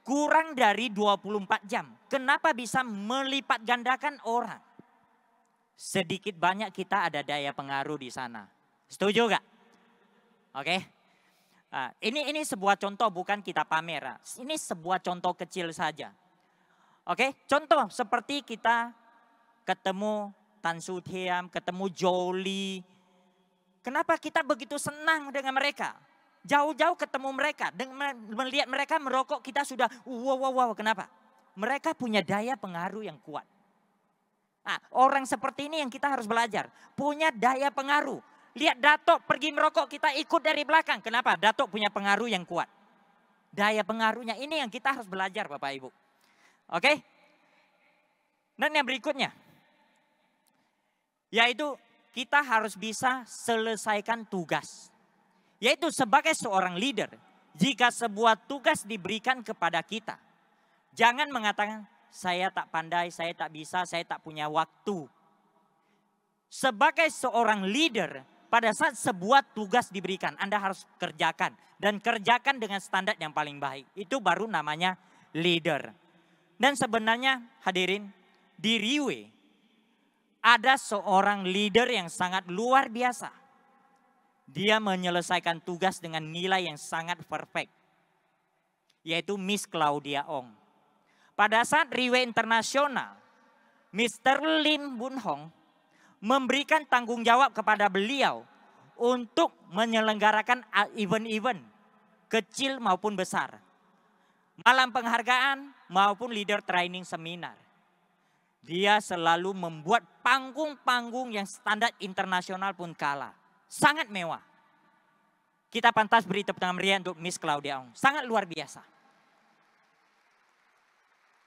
kurang dari 24 jam. Kenapa bisa melipat gandakan orang? Sedikit banyak kita ada daya pengaruh di sana. Setuju gak? Oke. Nah, ini sebuah contoh, bukan kita pamer. Ini sebuah contoh kecil saja. Oke, contoh seperti kita ketemu Tan Su Thiam, ketemu Jolie. Kenapa kita begitu senang dengan mereka? Jauh-jauh ketemu mereka, melihat mereka merokok kita sudah wow. Kenapa? Mereka punya daya pengaruh yang kuat. Nah, orang seperti ini yang kita harus belajar. Punya daya pengaruh. Lihat Datuk pergi merokok, kita ikut dari belakang. Kenapa? Datuk punya pengaruh yang kuat. Daya pengaruhnya ini yang kita harus belajar Bapak Ibu. Oke? Dan yang berikutnya. Yaitu kita harus bisa selesaikan tugas. Yaitu sebagai seorang leader. Jika sebuah tugas diberikan kepada kita. Jangan mengatakan saya tak pandai, saya tak bisa, saya tak punya waktu. Sebagai seorang leader. Pada saat sebuah tugas diberikan, Anda harus kerjakan. Dan kerjakan dengan standar yang paling baik. Itu baru namanya leader. Dan sebenarnya hadirin, di Riwe ada seorang leader yang sangat luar biasa. Dia menyelesaikan tugas dengan nilai yang sangat perfect. Yaitu Miss Claudia Ong. Pada saat Riwe Internasional, Mr. Lim Bun Hong memberikan tanggung jawab kepada beliau untuk menyelenggarakan event-event kecil maupun besar. Malam penghargaan maupun leader training seminar. Dia selalu membuat panggung-panggung yang standar internasional pun kalah. Sangat mewah. Kita pantas beri tepuk tangan meriah untuk Miss Claudia Ong. Sangat luar biasa.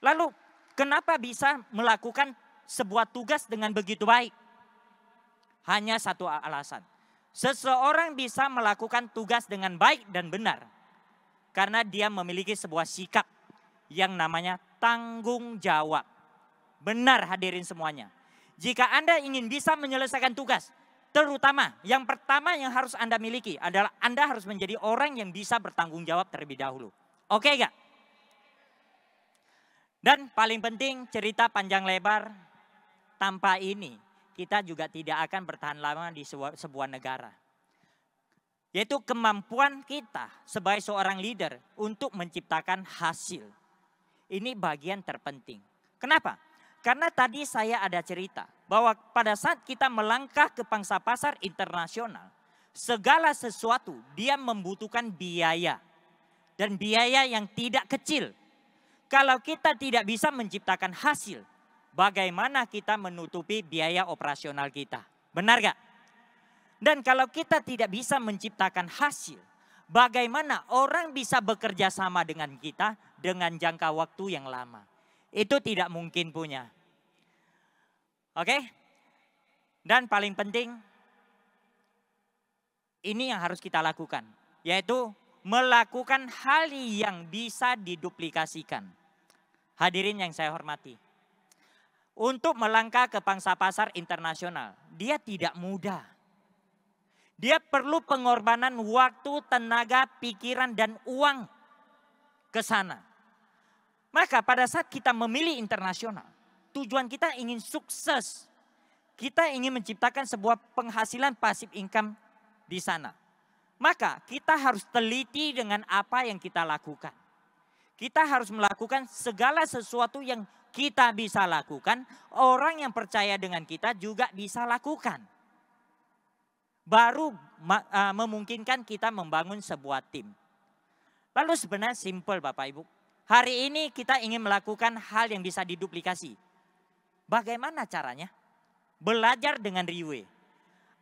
Lalu kenapa bisa melakukan sebuah tugas dengan begitu baik? Hanya satu alasan. Seseorang bisa melakukan tugas dengan baik dan benar. Karena dia memiliki sebuah sikap yang namanya tanggung jawab. Benar hadirin semuanya. Jika Anda ingin bisa menyelesaikan tugas, terutama yang pertama yang harus Anda miliki adalah Anda harus menjadi orang yang bisa bertanggung jawab terlebih dahulu. Oke gak? Dan paling penting cerita panjang lebar, tanpa ini kita juga tidak akan bertahan lama di sebuah negara. Yaitu kemampuan kita sebagai seorang leader untuk menciptakan hasil. Ini bagian terpenting. Kenapa? Karena tadi saya ada cerita bahwa pada saat kita melangkah ke pangsa pasar internasional, segala sesuatu dia membutuhkan biaya. Dan biaya yang tidak kecil. Kalau kita tidak bisa menciptakan hasil, bagaimana kita menutupi biaya operasional kita? Benar gak? Dan kalau kita tidak bisa menciptakan hasil, bagaimana orang bisa bekerja sama dengan kita dengan jangka waktu yang lama? Itu tidak mungkin punya. Oke? Dan paling penting, ini yang harus kita lakukan. Yaitu melakukan hal yang bisa diduplikasikan. Hadirin yang saya hormati. Untuk melangkah ke pangsa pasar internasional, dia tidak mudah. Dia perlu pengorbanan waktu, tenaga, pikiran, dan uang ke sana. Maka pada saat kita memilih internasional, tujuan kita ingin sukses. Kita ingin menciptakan sebuah penghasilan pasif income di sana. Maka kita harus teliti dengan apa yang kita lakukan. Kita harus melakukan segala sesuatu yang kita bisa lakukan. Orang yang percaya dengan kita juga bisa lakukan. Baru memungkinkan kita membangun sebuah tim. Lalu sebenarnya simple Bapak Ibu. Hari ini kita ingin melakukan hal yang bisa diduplikasi. Bagaimana caranya? Belajar dengan Riwe.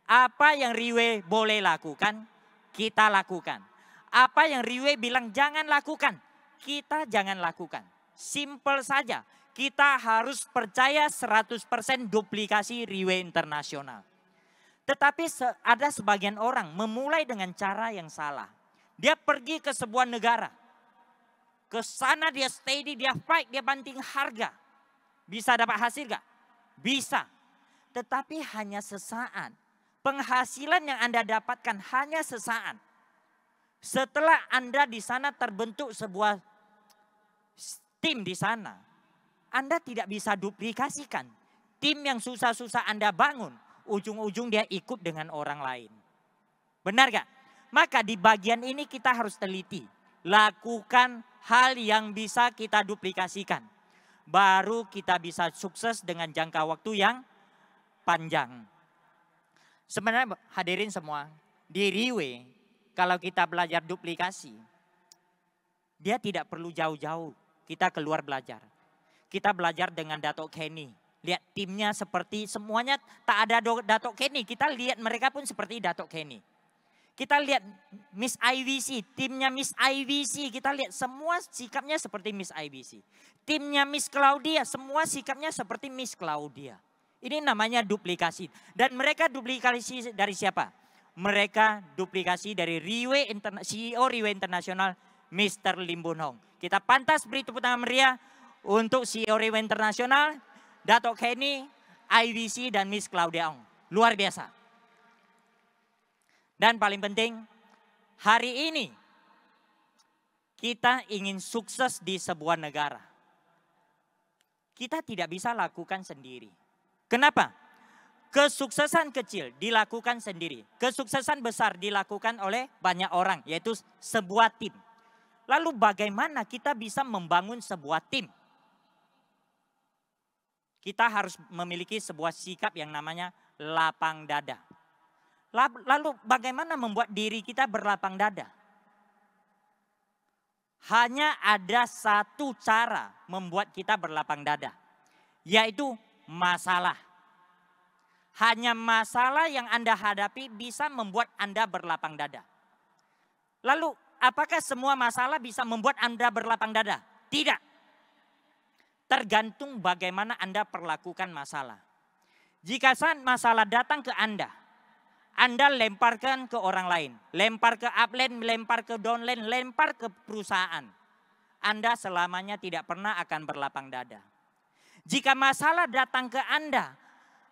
Apa yang Riwe boleh lakukan, kita lakukan. Apa yang Riwe bilang jangan lakukan, kita jangan lakukan. Simple saja. Kita harus percaya 100% duplikasi Riwe Internasional. Tetapi ada sebagian orang memulai dengan cara yang salah. Dia pergi ke sebuah negara. Ke sana dia steady, dia fight, dia banting harga. Bisa dapat hasil gak? Bisa. Tetapi hanya sesaat. Penghasilan yang Anda dapatkan hanya sesaat. Setelah Anda di sana terbentuk sebuah tim di sana. Anda tidak bisa duplikasikan. Tim yang susah-susah Anda bangun. Ujung-ujung dia ikut dengan orang lain. Benar gak? Maka di bagian ini kita harus teliti. Lakukan hal yang bisa kita duplikasikan. Baru kita bisa sukses dengan jangka waktu yang panjang. Sebenarnya hadirin semua, di Riwe kalau kita belajar duplikasi, dia tidak perlu jauh-jauh kita keluar belajar. Kita belajar dengan Dato' Kenny. Lihat timnya seperti semuanya tak ada Dato' Kenny. Kita lihat mereka pun seperti Dato' Kenny. Kita lihat Miss IWC, timnya Miss IWC. Kita lihat semua sikapnya seperti Miss IWC. Timnya Miss Claudia, semua sikapnya seperti Miss Claudia. Ini namanya duplikasi. Dan mereka duplikasi dari siapa? Mereka duplikasi dari CEO Riwe Internasional, Mr. Lim Boon Hong. Kita pantas beri tepuk tangan meriah untuk CEO Riwe Internasional, Dato' Kenny, IWC, dan Miss Claudia Ong. Luar biasa. Dan paling penting, hari ini kita ingin sukses di sebuah negara. Kita tidak bisa lakukan sendiri. Kenapa? Kesuksesan kecil dilakukan sendiri. Kesuksesan besar dilakukan oleh banyak orang, yaitu sebuah tim. Lalu bagaimana kita bisa membangun sebuah tim? Kita harus memiliki sebuah sikap yang namanya lapang dada. Lalu bagaimana membuat diri kita berlapang dada? Hanya ada satu cara membuat kita berlapang dada. Yaitu masalah. Hanya masalah yang Anda hadapi bisa membuat Anda berlapang dada. Lalu apakah semua masalah bisa membuat Anda berlapang dada? Tidak. Tergantung bagaimana Anda perlakukan masalah. Jika masalah datang ke Anda lemparkan ke orang lain. Lempar ke upline, lempar ke downline, lempar ke perusahaan. Anda selamanya tidak pernah akan berlapang dada. Jika masalah datang ke Anda,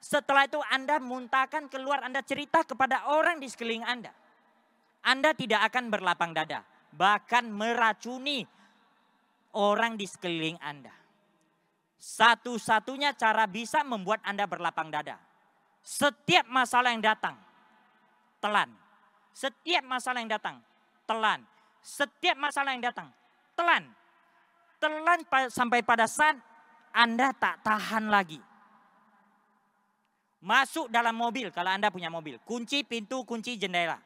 setelah itu Anda muntahkan keluar, Anda cerita kepada orang di sekeliling Anda. Anda tidak akan berlapang dada. Bahkan meracuni orang di sekeliling Anda. Satu-satunya cara bisa membuat Anda berlapang dada. Setiap masalah yang datang, telan. Setiap masalah yang datang, telan. Setiap masalah yang datang, telan. Telan sampai pada saat Anda tak tahan lagi. Masuk dalam mobil kalau Anda punya mobil. Kunci pintu, kunci jendela.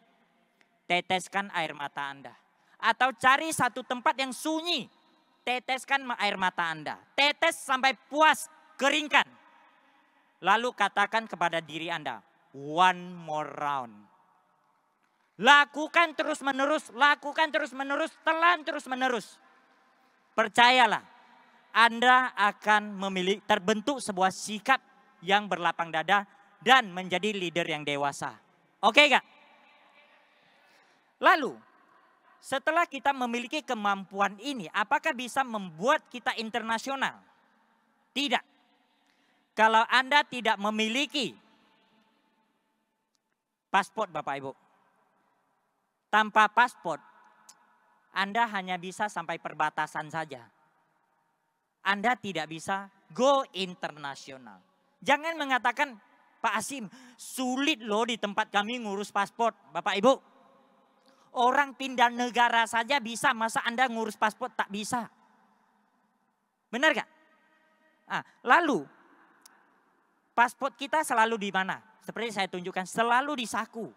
Teteskan air mata Anda. Atau cari satu tempat yang sunyi. Teteskan air mata Anda. Tetes sampai puas, keringkan. Lalu katakan kepada diri Anda, one more round. Lakukan terus menerus, telan terus menerus. Percayalah, Anda akan terbentuk sebuah sikap yang berlapang dada dan menjadi leader yang dewasa. Oke gak? Lalu, setelah kita memiliki kemampuan ini, apakah bisa membuat kita internasional? Tidak. Kalau Anda tidak memiliki paspor Bapak Ibu. Tanpa paspor, Anda hanya bisa sampai perbatasan saja. Anda tidak bisa go internasional. Jangan mengatakan, Pak Asim, sulit loh di tempat kami ngurus paspor. Bapak Ibu, orang pindah negara saja bisa, masa Anda ngurus paspor tak bisa? Benar gak? Nah, lalu, paspor kita selalu di mana? Seperti saya tunjukkan, selalu di saku.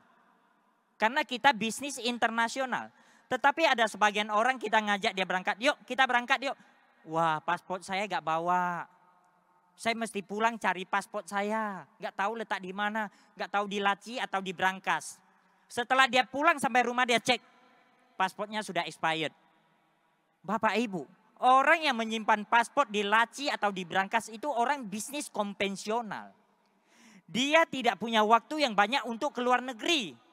Karena kita bisnis internasional. Tetapi ada sebagian orang kita ngajak dia berangkat. Yuk kita berangkat yuk. Wah paspor saya gak bawa. Saya mesti pulang cari paspor saya. Gak tahu letak di mana. Gak tahu di laci atau di brankas. Setelah dia pulang sampai rumah dia cek. Paspornya sudah expired. Bapak Ibu. Orang yang menyimpan paspor di laci atau di brankas itu orang bisnis konvensional. Dia tidak punya waktu yang banyak untuk keluar negeri.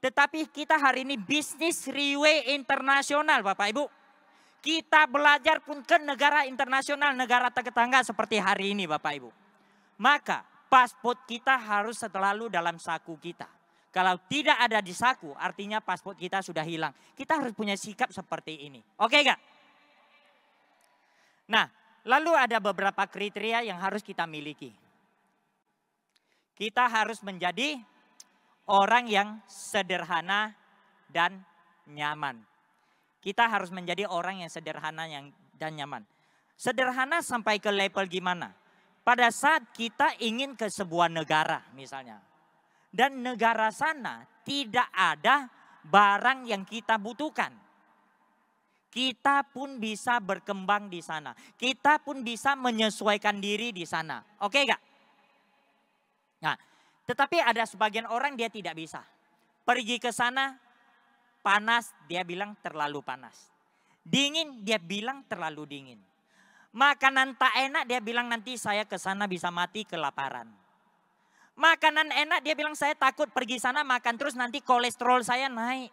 Tetapi kita hari ini bisnis Riway internasional Bapak Ibu. Kita belajar pun ke negara internasional, negara tetangga seperti hari ini Bapak Ibu. Maka paspor kita harus selalu dalam saku kita. Kalau tidak ada di saku artinya paspor kita sudah hilang. Kita harus punya sikap seperti ini. Oke gak? Nah lalu ada beberapa kriteria yang harus kita miliki. Kita harus menjadi orang yang sederhana dan nyaman. Kita harus menjadi orang yang sederhana dan nyaman. Sederhana sampai ke level gimana? Pada saat kita ingin ke sebuah negara misalnya. Dan negara sana tidak ada barang yang kita butuhkan. Kita pun bisa berkembang di sana. Kita pun bisa menyesuaikan diri di sana. Oke gak? Nah, tetapi ada sebagian orang dia tidak bisa. Pergi ke sana panas, dia bilang terlalu panas. Dingin, dia bilang terlalu dingin. Makanan tak enak, dia bilang nanti saya ke sana bisa mati kelaparan. Makanan enak, dia bilang saya takut pergi sana makan terus nanti kolesterol saya naik.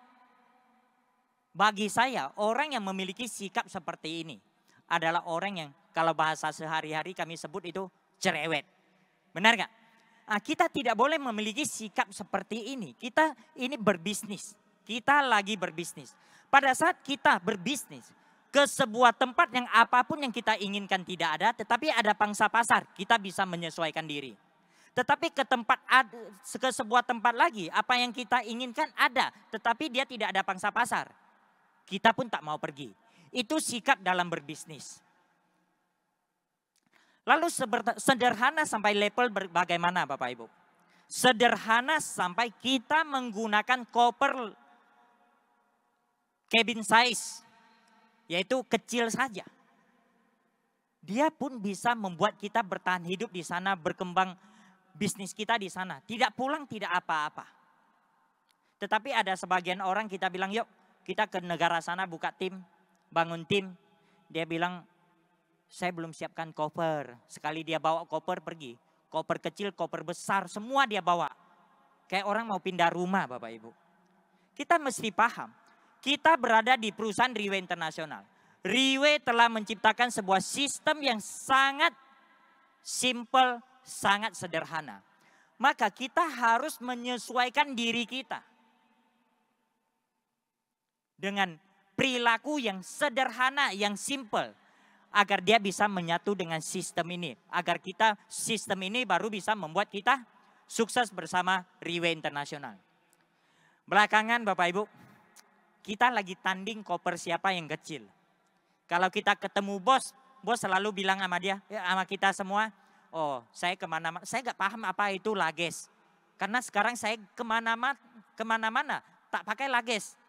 Bagi saya, orang yang memiliki sikap seperti ini adalah orang yang kalau bahasa sehari-hari kami sebut itu cerewet. Benar gak? Nah, kita tidak boleh memiliki sikap seperti ini. Kita ini berbisnis. Kita lagi berbisnis. Pada saat kita berbisnis ke sebuah tempat yang apapun yang kita inginkan tidak ada. Tetapi ada pangsa pasar. Kita bisa menyesuaikan diri. Tetapi ke sebuah tempat lagi apa yang kita inginkan ada. Tetapi dia tidak ada pangsa pasar. Kita pun tak mau pergi. Itu sikap dalam berbisnis. Lalu sederhana sampai level bagaimana Bapak Ibu? Sederhana sampai kita menggunakan koper cabin size. Yaitu kecil saja. Dia pun bisa membuat kita bertahan hidup di sana, berkembang bisnis kita di sana. Tidak pulang, tidak apa-apa. Tetapi ada sebagian orang kita bilang yuk kita ke negara sana buka tim, bangun tim. Dia bilang, saya belum siapkan koper. Sekali dia bawa koper pergi. Koper kecil, koper besar, semua dia bawa. Kayak orang mau pindah rumah Bapak Ibu. Kita mesti paham, kita berada di perusahaan Riway Internasional. Riway telah menciptakan sebuah sistem yang sangat simple, sangat sederhana. Maka kita harus menyesuaikan diri kita dengan perilaku yang sederhana, yang simple. Agar dia bisa menyatu dengan sistem ini. Agar sistem ini baru bisa membuat kita sukses bersama Riway Internasional. Belakangan Bapak Ibu, kita lagi tanding koper siapa yang kecil. Kalau kita ketemu bos selalu bilang sama dia, sama kita semua, oh saya kemana-mana, saya gak paham apa itu luggage. Karena sekarang saya kemana-mana tak pakai luggage.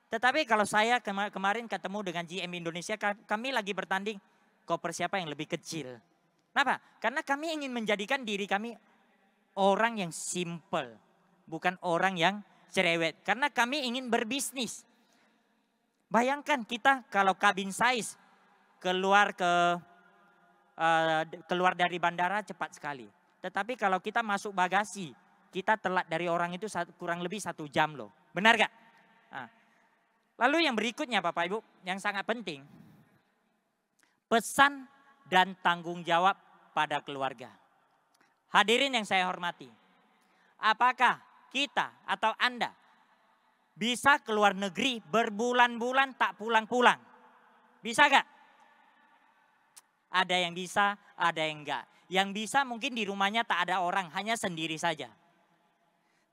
Tetapi kalau saya kemarin ketemu dengan GM Indonesia, kami lagi bertanding koper siapa yang lebih kecil. Kenapa? Karena kami ingin menjadikan diri kami orang yang simple, bukan orang yang cerewet. Karena kami ingin berbisnis. Bayangkan kita kalau cabin size keluar dari bandara cepat sekali. Tetapi kalau kita masuk bagasi, kita telat dari orang itu kurang lebih 1 jam loh. Benar gak? Nah. Lalu yang berikutnya Bapak Ibu, yang sangat penting. Pesan dan tanggung jawab pada keluarga. Hadirin yang saya hormati. Apakah kita atau Anda bisa keluar negeri berbulan-bulan tak pulang-pulang? Bisa gak? Ada yang bisa, ada yang enggak. Yang bisa mungkin di rumahnya tak ada orang, hanya sendiri saja.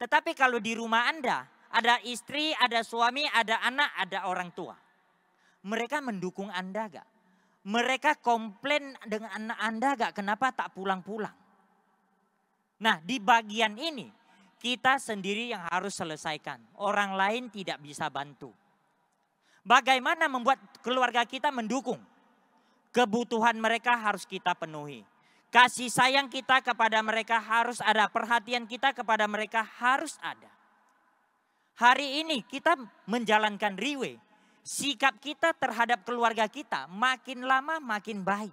Tetapi kalau di rumah Anda, ada istri, ada suami, ada anak, ada orang tua. Mereka mendukung Anda gak? Mereka komplain dengan anak Anda gak? Kenapa tak pulang-pulang? Nah di bagian ini kita sendiri yang harus selesaikan. Orang lain tidak bisa bantu. Bagaimana membuat keluarga kita mendukung? Kebutuhan mereka harus kita penuhi. Kasih sayang kita kepada mereka harus ada. Perhatian kita kepada mereka harus ada. Hari ini kita menjalankan Riway. Sikap kita terhadap keluarga kita makin lama makin baik.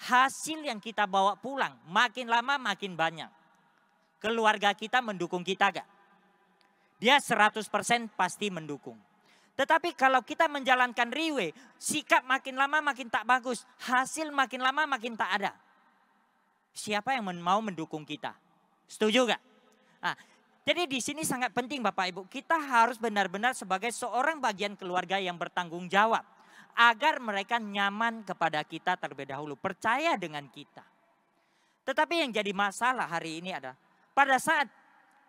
Hasil yang kita bawa pulang makin lama makin banyak. Keluarga kita mendukung kita gak? Dia 100% pasti mendukung. Tetapi kalau kita menjalankan Riway, sikap makin lama makin tak bagus. Hasil makin lama makin tak ada. Siapa yang mau mendukung kita? Setuju gak? Nah, jadi di sini sangat penting Bapak Ibu, kita harus benar-benar sebagai seorang bagian keluarga yang bertanggung jawab. Agar mereka nyaman kepada kita terlebih dahulu, percaya dengan kita. Tetapi yang jadi masalah hari ini adalah, pada saat,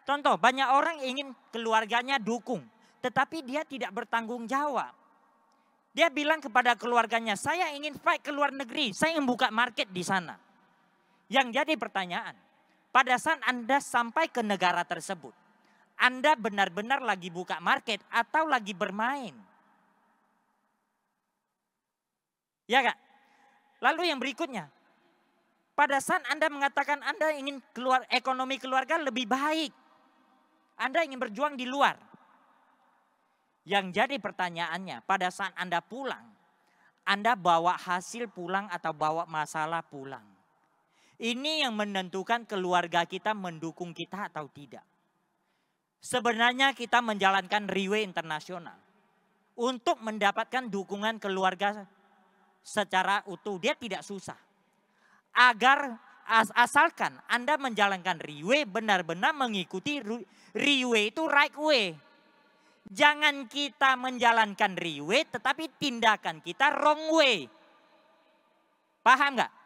contoh banyak orang ingin keluarganya dukung. Tetapi dia tidak bertanggung jawab. Dia bilang kepada keluarganya, saya ingin fight ke luar negeri, saya ingin buka market di sana. Yang jadi pertanyaan, pada saat Anda sampai ke negara tersebut, Anda benar-benar lagi buka market atau lagi bermain? Ya Kak? Lalu yang berikutnya, pada saat Anda mengatakan Anda ingin ekonomi keluarga lebih baik, Anda ingin berjuang di luar. Yang jadi pertanyaannya, pada saat Anda pulang, Anda bawa hasil pulang atau bawa masalah pulang? Ini yang menentukan keluarga kita mendukung kita atau tidak. Sebenarnya kita menjalankan Riway Internasional untuk mendapatkan dukungan keluarga secara utuh. Dia tidak susah. Asalkan Anda menjalankan Riway benar-benar mengikuti Riway itu right way. Jangan kita menjalankan Riway tetapi tindakan kita wrong way. Paham nggak?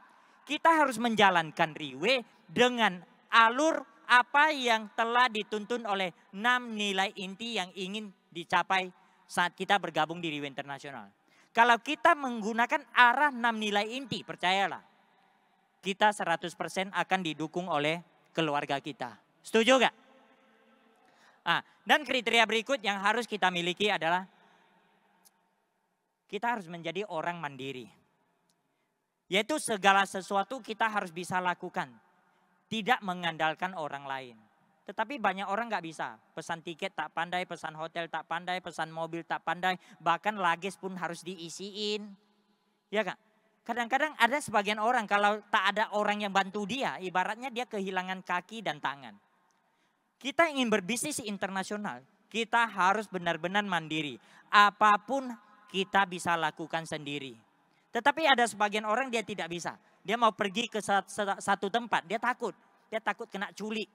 Kita harus menjalankan Riway dengan alur apa yang telah dituntun oleh 6 nilai inti yang ingin dicapai saat kita bergabung di Riway Internasional. Kalau kita menggunakan arah 6 nilai inti, percayalah, kita 100% akan didukung oleh keluarga kita. Setuju gak? Nah, dan kriteria berikut yang harus kita miliki adalah kita harus menjadi orang mandiri. Yaitu segala sesuatu kita harus bisa lakukan. Tidak mengandalkan orang lain. Tetapi banyak orang nggak bisa. Pesan tiket tak pandai, pesan hotel tak pandai, pesan mobil tak pandai. Bahkan luggage pun harus diisiin. Ya kan? Kadang-kadang ada sebagian orang kalau tak ada orang yang bantu dia, ibaratnya dia kehilangan kaki dan tangan. Kita ingin berbisnis internasional, kita harus benar-benar mandiri. Apapun kita bisa lakukan sendiri. Tetapi ada sebagian orang dia tidak bisa. Dia mau pergi ke satu tempat, dia takut. Dia takut kena culik.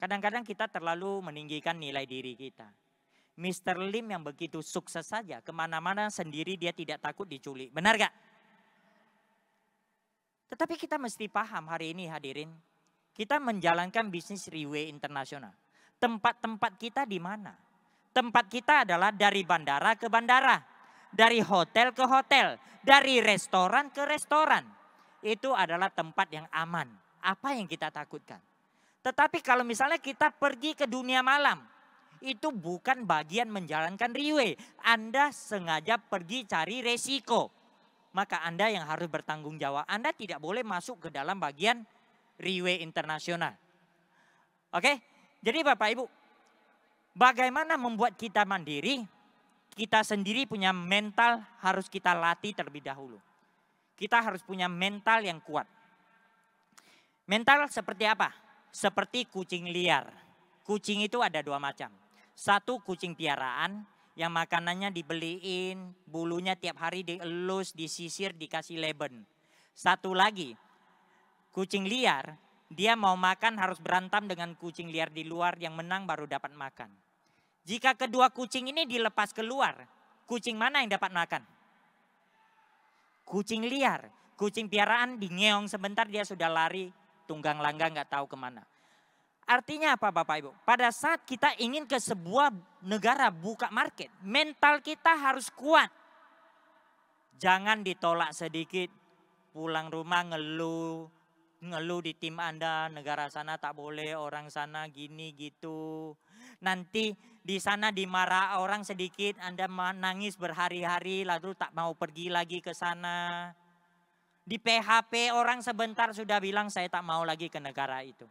Kadang-kadang kita terlalu meninggikan nilai diri kita. Mr. Lim yang begitu sukses saja, kemana-mana sendiri dia tidak takut diculik. Benar gak? Tetapi kita mesti paham hari ini hadirin, kita menjalankan bisnis Riway Internasional. Tempat-tempat kita di mana? Tempat kita adalah dari bandara ke bandara, dari hotel ke hotel, dari restoran ke restoran. Itu adalah tempat yang aman. Apa yang kita takutkan? Tetapi kalau misalnya kita pergi ke dunia malam, itu bukan bagian menjalankan Riway. Anda sengaja pergi cari resiko. Maka Anda yang harus bertanggung jawab. Anda tidak boleh masuk ke dalam bagian Riway Internasional. Oke? Jadi Bapak Ibu, bagaimana membuat kita mandiri? Kita sendiri punya mental harus kita latih terlebih dahulu. Kita harus punya mental yang kuat. Mental seperti apa? Seperti kucing liar. Kucing itu ada dua macam. Satu kucing piaraan yang makanannya dibeliin, bulunya tiap hari dielus, disisir, dikasih leben. Satu lagi, kucing liar, dia mau makan harus berantem dengan kucing liar di luar, yang menang baru dapat makan. Jika kedua kucing ini dilepas keluar, kucing mana yang dapat makan? Kucing liar. Kucing piaraan dingeong sebentar dia sudah lari, tunggang langgang nggak tahu kemana. Artinya apa Bapak Ibu? Pada saat kita ingin ke sebuah negara buka market, mental kita harus kuat. Jangan ditolak sedikit, pulang rumah ngeluh di tim Anda, negara sana tak boleh, orang sana gini gitu. Nanti di sana dimarah orang sedikit, Anda menangis berhari-hari lalu tak mau pergi lagi ke sana. Di PHP orang sebentar sudah bilang saya tak mau lagi ke negara itu.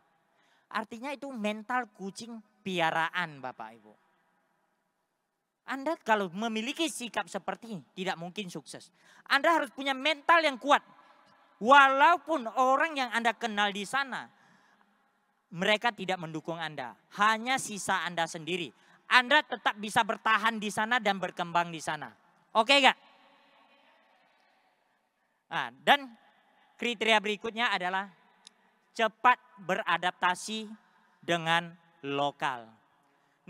Artinya itu mental kucing piaraan Bapak Ibu. Anda kalau memiliki sikap seperti ini tidak mungkin sukses. Anda harus punya mental yang kuat. Walaupun orang yang Anda kenal di sana, mereka tidak mendukung Anda. Hanya sisa Anda sendiri. Anda tetap bisa bertahan di sana dan berkembang di sana. Oke gak? Nah, dan kriteria berikutnya adalah cepat beradaptasi dengan lokal.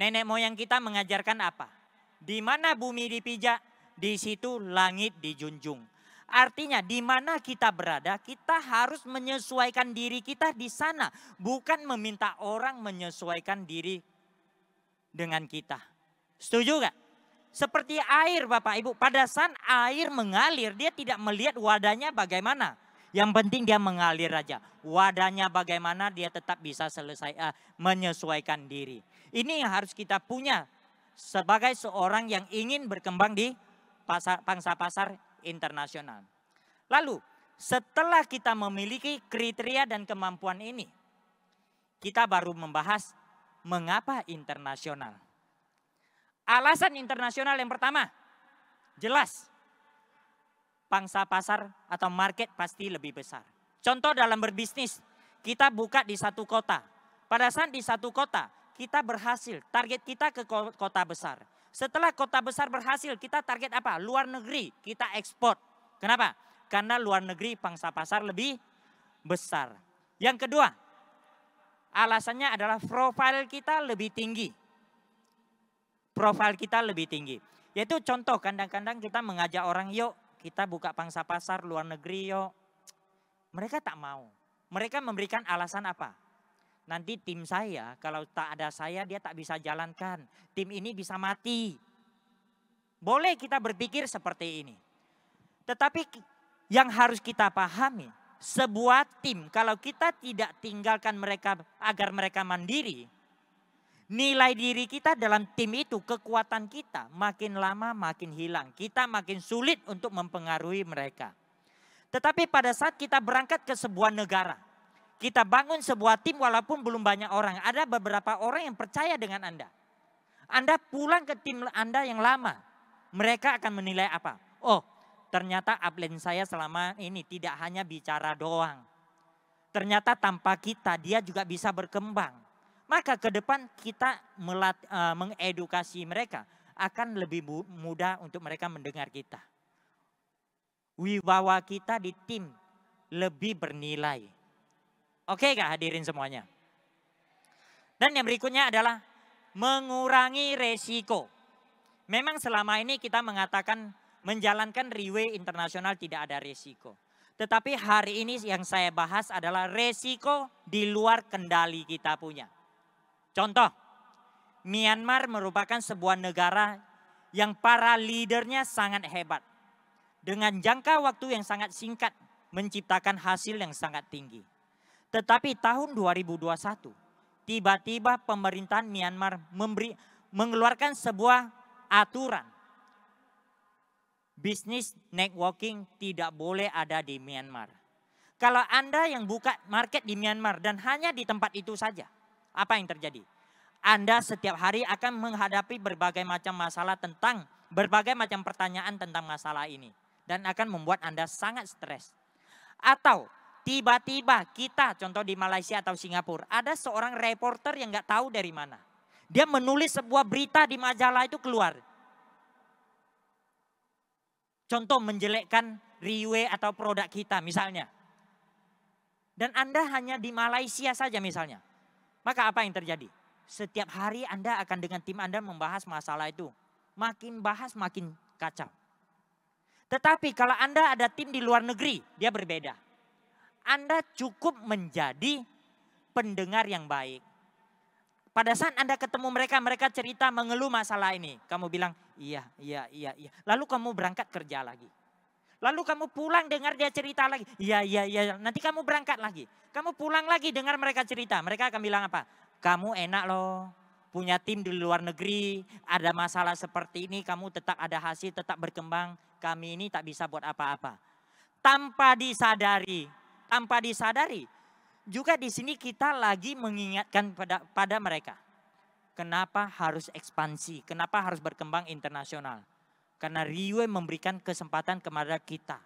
Nenek moyang kita mengajarkan apa? Di mana bumi dipijak, di situ langit dijunjung. Artinya di mana kita berada, kita harus menyesuaikan diri kita di sana. Bukan meminta orang menyesuaikan diri dengan kita. Setuju gak? Seperti air Bapak Ibu, pada saat air mengalir dia tidak melihat wadahnya bagaimana. Yang penting dia mengalir aja. Wadahnya bagaimana dia tetap bisa menyesuaikan diri. Ini yang harus kita punya sebagai seorang yang ingin berkembang di pangsa pasar internasional. Lalu setelah kita memiliki kriteria dan kemampuan ini, kita baru membahas mengapa internasional. Alasan internasional yang pertama, jelas pangsa pasar atau market pasti lebih besar. Contoh dalam berbisnis, kita buka di satu kota. Pada saat di satu kota, kita berhasil, target kita ke kota besar. Setelah kota besar berhasil, kita target apa? Luar negeri, kita ekspor. Kenapa? Karena luar negeri pangsa pasar lebih besar. Yang kedua, alasannya adalah profil kita lebih tinggi. Profil kita lebih tinggi. Yaitu contoh kadang-kadang kita mengajak orang, yuk kita buka pangsa pasar luar negeri yuk. Mereka tak mau. Mereka memberikan alasan apa? Nanti tim saya, kalau tak ada saya dia tak bisa jalankan. Tim ini bisa mati. Boleh kita berpikir seperti ini. Tetapi yang harus kita pahami, sebuah tim kalau kita tidak tinggalkan mereka agar mereka mandiri, nilai diri kita dalam tim itu, kekuatan kita makin lama makin hilang. Kita makin sulit untuk mempengaruhi mereka. Tetapi pada saat kita berangkat ke sebuah negara, Kita bangun sebuah tim walaupun belum banyak orang. Ada beberapa orang yang percaya dengan Anda. Anda pulang ke tim Anda yang lama. Mereka akan menilai apa? Oh, ternyata upline saya selama ini tidak hanya bicara doang. Ternyata tanpa kita dia juga bisa berkembang. Maka ke depan kita mengedukasi mereka akan lebih mudah untuk mereka mendengar kita. Wibawa kita di tim lebih bernilai. Oke gak hadirin semuanya? Dan yang berikutnya adalah mengurangi resiko. Memang selama ini kita mengatakan menjalankan Riway Internasional tidak ada resiko. Tetapi hari ini yang saya bahas adalah resiko di luar kendali kita punya. Contoh, Myanmar merupakan sebuah negara yang para leadernya sangat hebat. Dengan jangka waktu yang sangat singkat menciptakan hasil yang sangat tinggi. Tetapi tahun 2021, tiba-tiba pemerintahan Myanmar mengeluarkan sebuah aturan. Bisnis networking tidak boleh ada di Myanmar. Kalau Anda yang buka market di Myanmar dan hanya di tempat itu saja, apa yang terjadi? Anda setiap hari akan menghadapi berbagai macam masalah berbagai macam pertanyaan tentang masalah ini. Dan akan membuat Anda sangat stres. Atau tiba-tiba kita, contoh di Malaysia atau Singapura, ada seorang reporter yang nggak tahu dari mana. Dia menulis sebuah berita di majalah itu keluar. Contoh menjelekkan Riway atau produk kita misalnya. Dan Anda hanya di Malaysia saja misalnya. Maka apa yang terjadi? Setiap hari Anda akan dengan tim Anda membahas masalah itu. Makin bahas makin kacau. Tetapi kalau Anda ada tim di luar negeri, dia berbeda. Anda cukup menjadi pendengar yang baik. Pada saat Anda ketemu mereka cerita mengeluh masalah ini. Kamu bilang, iya. Lalu kamu berangkat kerja lagi. Lalu kamu pulang dengar dia cerita lagi. Iya. Nanti kamu berangkat lagi. Kamu pulang lagi dengar mereka cerita. Mereka akan bilang apa? Kamu enak loh. Punya tim di luar negeri. Ada masalah seperti ini. Kamu tetap ada hasil, tetap berkembang. Kami ini tak bisa buat apa-apa. Tanpa disadari, juga di sini kita lagi mengingatkan pada mereka. Kenapa harus ekspansi? Kenapa harus berkembang internasional? Karena Riway memberikan kesempatan kepada kita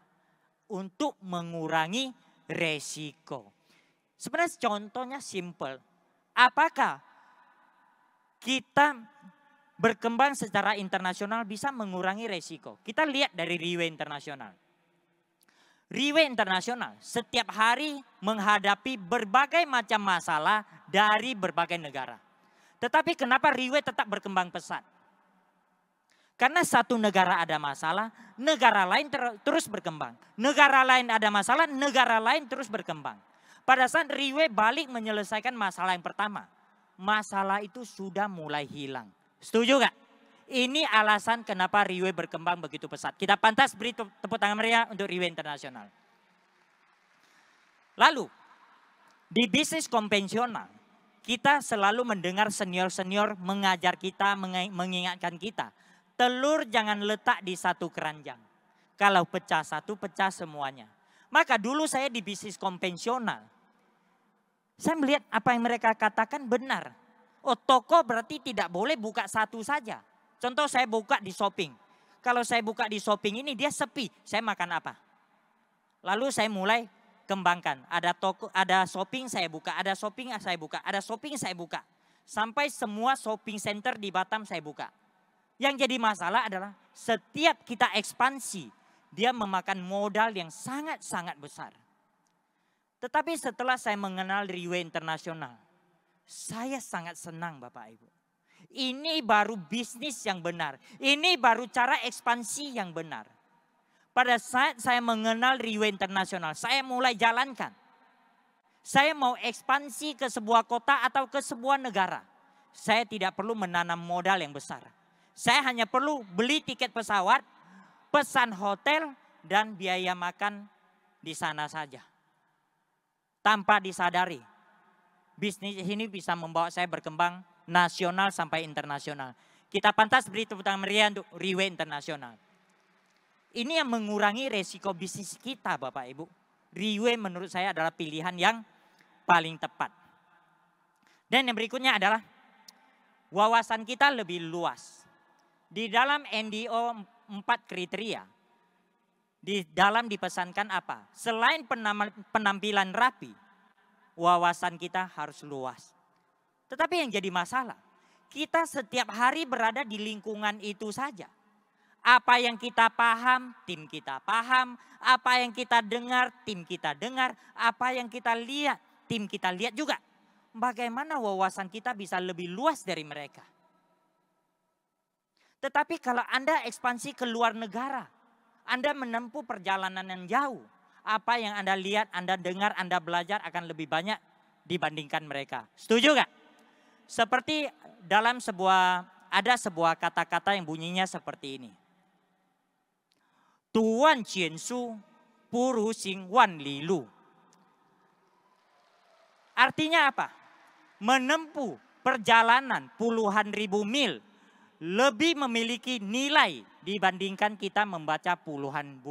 untuk mengurangi resiko. Sebenarnya contohnya simple. Apakah kita berkembang secara internasional bisa mengurangi resiko? Kita lihat dari Riway Internasional. Riway Internasional setiap hari menghadapi berbagai macam masalah dari berbagai negara. Tetapi kenapa Riway tetap berkembang pesat? Karena satu negara ada masalah, negara lain terus berkembang. Negara lain ada masalah, negara lain terus berkembang. Pada saat Riway balik menyelesaikan masalah yang pertama, masalah itu sudah mulai hilang. Setuju gak? Ini alasan kenapa Riway berkembang begitu pesat. Kita pantas beri tepuk tangan meriah untuk Riway Internasional. Lalu, di bisnis konvensional, kita selalu mendengar senior-senior mengajar kita, mengingatkan kita. Telur jangan letak di satu keranjang. Kalau pecah satu, pecah semuanya. Maka dulu saya di bisnis konvensional, saya melihat apa yang mereka katakan benar. Oh, toko berarti tidak boleh buka satu saja. Contoh saya buka di shopping. Kalau saya buka di shopping ini dia sepi, saya makan apa? Lalu saya mulai kembangkan. Ada toko, ada shopping saya buka, ada shopping saya buka, ada shopping saya buka. Sampai semua shopping center di Batam saya buka. Yang jadi masalah adalah setiap kita ekspansi, dia memakan modal yang sangat-sangat besar. Tetapi setelah saya mengenal Riway Internasional, saya sangat senang Bapak Ibu. Ini baru bisnis yang benar. Ini baru cara ekspansi yang benar. Pada saat saya mengenal Riway Internasional, saya mulai jalankan. Saya mau ekspansi ke sebuah kota atau ke sebuah negara. Saya tidak perlu menanam modal yang besar. Saya hanya perlu beli tiket pesawat, pesan hotel, dan biaya makan di sana saja. Tanpa disadari, bisnis ini bisa membawa saya berkembang nasional sampai internasional. Kita pantas beri tepuk tangan meriah untuk Riway Internasional. Ini yang mengurangi resiko bisnis kita Bapak Ibu. Riway menurut saya adalah pilihan yang paling tepat. Dan yang berikutnya adalah wawasan kita lebih luas. Di dalam NDO 4 kriteria, di dalam dipesankan apa? Selain penampilan rapi, wawasan kita harus luas. Tetapi yang jadi masalah, kita setiap hari berada di lingkungan itu saja. Apa yang kita paham, tim kita paham. Apa yang kita dengar, tim kita dengar. Apa yang kita lihat, tim kita lihat juga. Bagaimana wawasan kita bisa lebih luas dari mereka? Tetapi kalau Anda ekspansi ke luar negara, Anda menempuh perjalanan yang jauh. Apa yang Anda lihat, Anda dengar, Anda belajar akan lebih banyak dibandingkan mereka. Setuju gak? Seperti dalam ada sebuah kata-kata yang bunyinya seperti ini. Tuan Jian Su, Puru Xing Wan Li Lu. Artinya apa? Menempuh perjalanan puluhan ribu mil lebih memiliki nilai dibandingkan kita membaca puluhan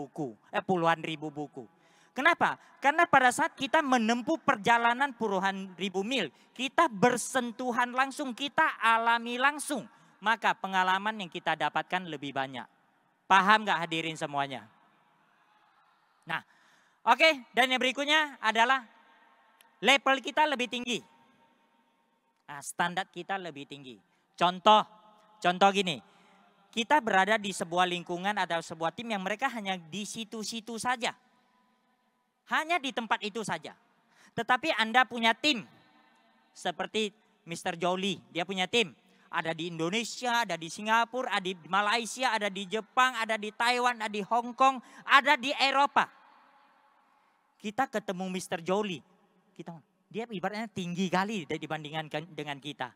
ribu buku. Kenapa? Karena pada saat kita menempuh perjalanan puluhan ribu mil, kita bersentuhan langsung, kita alami langsung, maka pengalaman yang kita dapatkan lebih banyak. Paham gak hadirin semuanya? Nah, oke, dan yang berikutnya adalah level kita lebih tinggi. Nah, standar kita lebih tinggi. Contoh gini, kita berada di sebuah lingkungan atau sebuah tim yang mereka hanya di situ-situ saja. Hanya di tempat itu saja. Tetapi Anda punya tim. Seperti Mr. Jolie, dia punya tim. Ada di Indonesia, ada di Singapura, ada di Malaysia, ada di Jepang, ada di Taiwan, ada di Hong Kong, ada di Eropa. Kita ketemu Mr. Jolie. Dia ibaratnya tinggi kali dibandingkan dengan kita.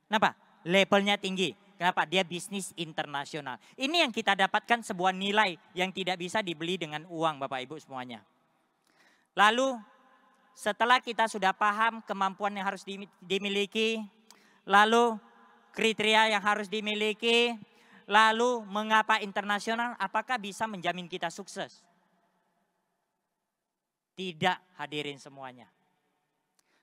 Kenapa? Levelnya tinggi. Kenapa? Dia bisnis internasional. Ini yang kita dapatkan sebuah nilai yang tidak bisa dibeli dengan uang Bapak Ibu semuanya. Lalu setelah kita sudah paham kemampuan yang harus dimiliki, lalu kriteria yang harus dimiliki, lalu mengapa internasional, apakah bisa menjamin kita sukses? Tidak hadirin semuanya.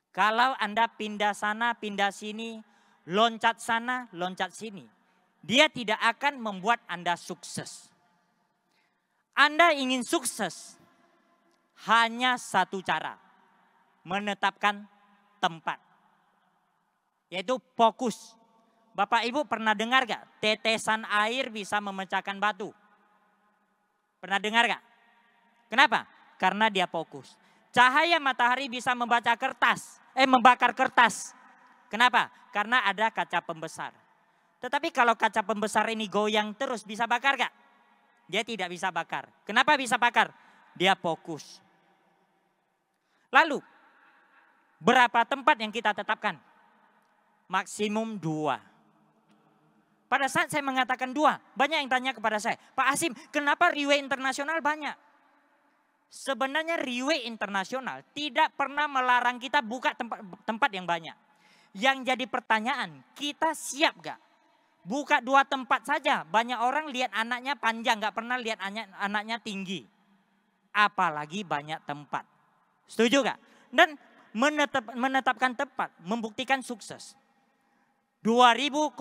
Kalau Anda pindah sana, pindah sini, loncat sana, loncat sini, dia tidak akan membuat Anda sukses. Anda ingin sukses, hanya satu cara, menetapkan tempat, yaitu fokus. Bapak Ibu pernah dengar gak tetesan air bisa memecahkan batu? Pernah dengar gak? Kenapa? Karena dia fokus. Cahaya matahari bisa membakar kertas. Kenapa? Karena ada kaca pembesar. Tetapi kalau kaca pembesar ini goyang terus, bisa bakar gak? Dia tidak bisa bakar. Kenapa bisa bakar? Dia fokus. Lalu, berapa tempat yang kita tetapkan? Maksimum 2. Pada saat saya mengatakan 2, banyak yang tanya kepada saya, Pak Hasim, kenapa Riway Internasional banyak? Sebenarnya Riway Internasional tidak pernah melarang kita buka tempat yang banyak. Yang jadi pertanyaan, kita siap gak? Buka 2 tempat saja, banyak orang lihat anaknya panjang, gak pernah lihat anaknya tinggi. Apalagi banyak tempat. Setuju gak? Dan menetapkan tempat, membuktikan sukses. 2008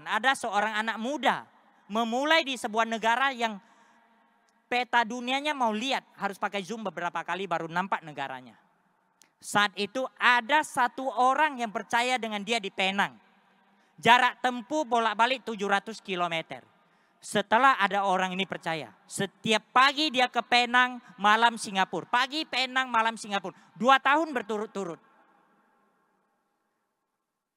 ada seorang anak muda memulai di sebuah negara yang peta dunianya mau lihat harus pakai zoom beberapa kali baru nampak negaranya. Saat itu ada satu orang yang percaya dengan dia di Penang. Jarak tempuh bolak-balik 700 km. Setelah ada orang ini percaya, setiap pagi dia ke Penang, malam Singapura. Pagi Penang, malam Singapura. 2 tahun berturut-turut.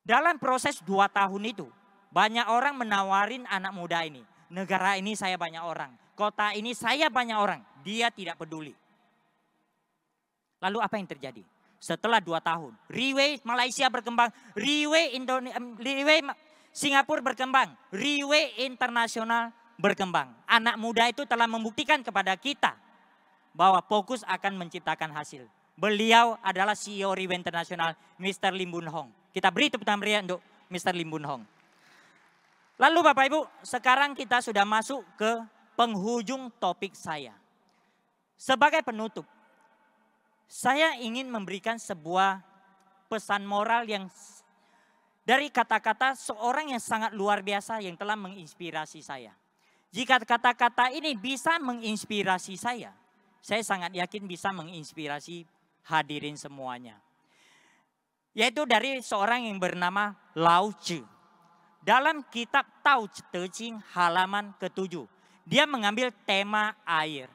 Dalam proses 2 tahun itu, banyak orang menawarin anak muda ini. Negara ini saya banyak orang, kota ini saya banyak orang. Dia tidak peduli. Lalu apa yang terjadi? Setelah 2 tahun, Riway Malaysia berkembang, Riway Singapura berkembang, Riway Internasional berkembang. Anak muda itu telah membuktikan kepada kita bahwa fokus akan menciptakan hasil. Beliau adalah CEO Riway Internasional, Mr. Lim Boon Hong. Kita beri tepuk tangan meriah untuk Mr. Lim Boon Hong. Lalu Bapak Ibu, sekarang kita sudah masuk ke penghujung topik saya. Sebagai penutup, Saya ingin memberikan sebuah pesan moral yang dari kata-kata seorang yang sangat luar biasa yang telah menginspirasi saya. Jika kata-kata ini bisa menginspirasi saya sangat yakin bisa menginspirasi hadirin semuanya. Yaitu dari seorang yang bernama Lao Tzu. Dalam kitab Tao Te Ching halaman ke-7. Dia mengambil tema air.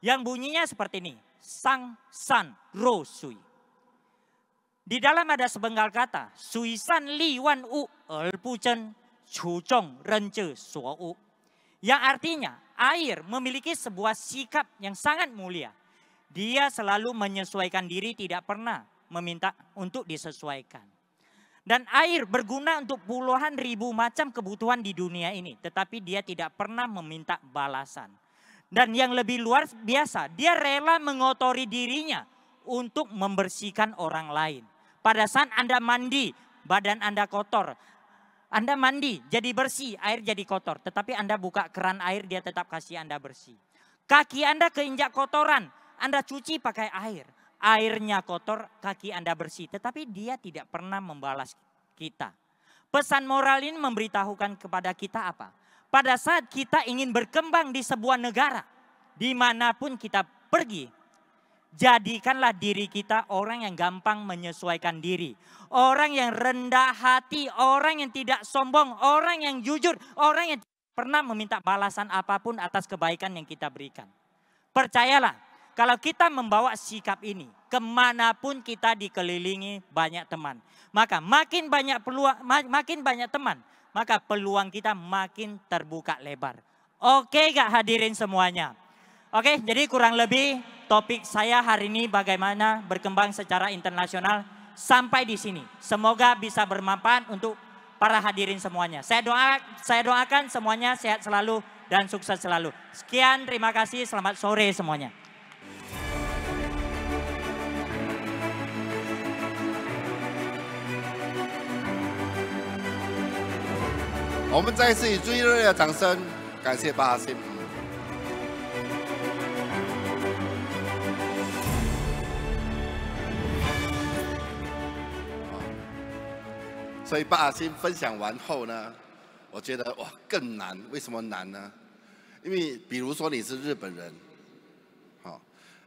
Yang bunyinya seperti ini. Sang san ro sui. Di dalam ada sepenggal kata. Sui san li wan u er bu zhen chu zhong ren zhe suo u. Yang artinya air memiliki sebuah sikap yang sangat mulia. Dia selalu menyesuaikan diri, tidak pernah meminta untuk disesuaikan. Dan air berguna untuk puluhan ribu macam kebutuhan di dunia ini. Tetapi dia tidak pernah meminta balasan. Dan yang lebih luar biasa, dia rela mengotori dirinya untuk membersihkan orang lain. Pada saat Anda mandi, badan Anda kotor. Anda mandi jadi bersih, air jadi kotor. Tetapi Anda buka keran air, dia tetap kasih Anda bersih. Kaki Anda keinjak kotoran, Anda cuci pakai air. Airnya kotor, kaki Anda bersih. Tetapi dia tidak pernah membalas kita. Pesan moral ini memberitahukan kepada kita apa? Pada saat kita ingin berkembang di sebuah negara, dimanapun kita pergi, jadikanlah diri kita orang yang gampang menyesuaikan diri. Orang yang rendah hati, orang yang tidak sombong, orang yang jujur, orang yang tidak pernah meminta balasan apapun atas kebaikan yang kita berikan. Percayalah, kalau kita membawa sikap ini, kemanapun kita dikelilingi banyak teman. Maka makin banyak teman, maka peluang kita makin terbuka lebar. Oke gak hadirin semuanya? Oke, jadi kurang lebih topik saya hari ini bagaimana berkembang secara internasional sampai di sini. Semoga bisa bermanfaat untuk para hadirin semuanya. Saya doakan semuanya sehat selalu dan sukses selalu. Sekian, terima kasih, selamat sore semuanya. 我们再次以最热烈的掌声，感谢巴哈辛。所以巴哈辛分享完后呢，我觉得哇更难，为什么难呢？因为比如说你是日本人，好，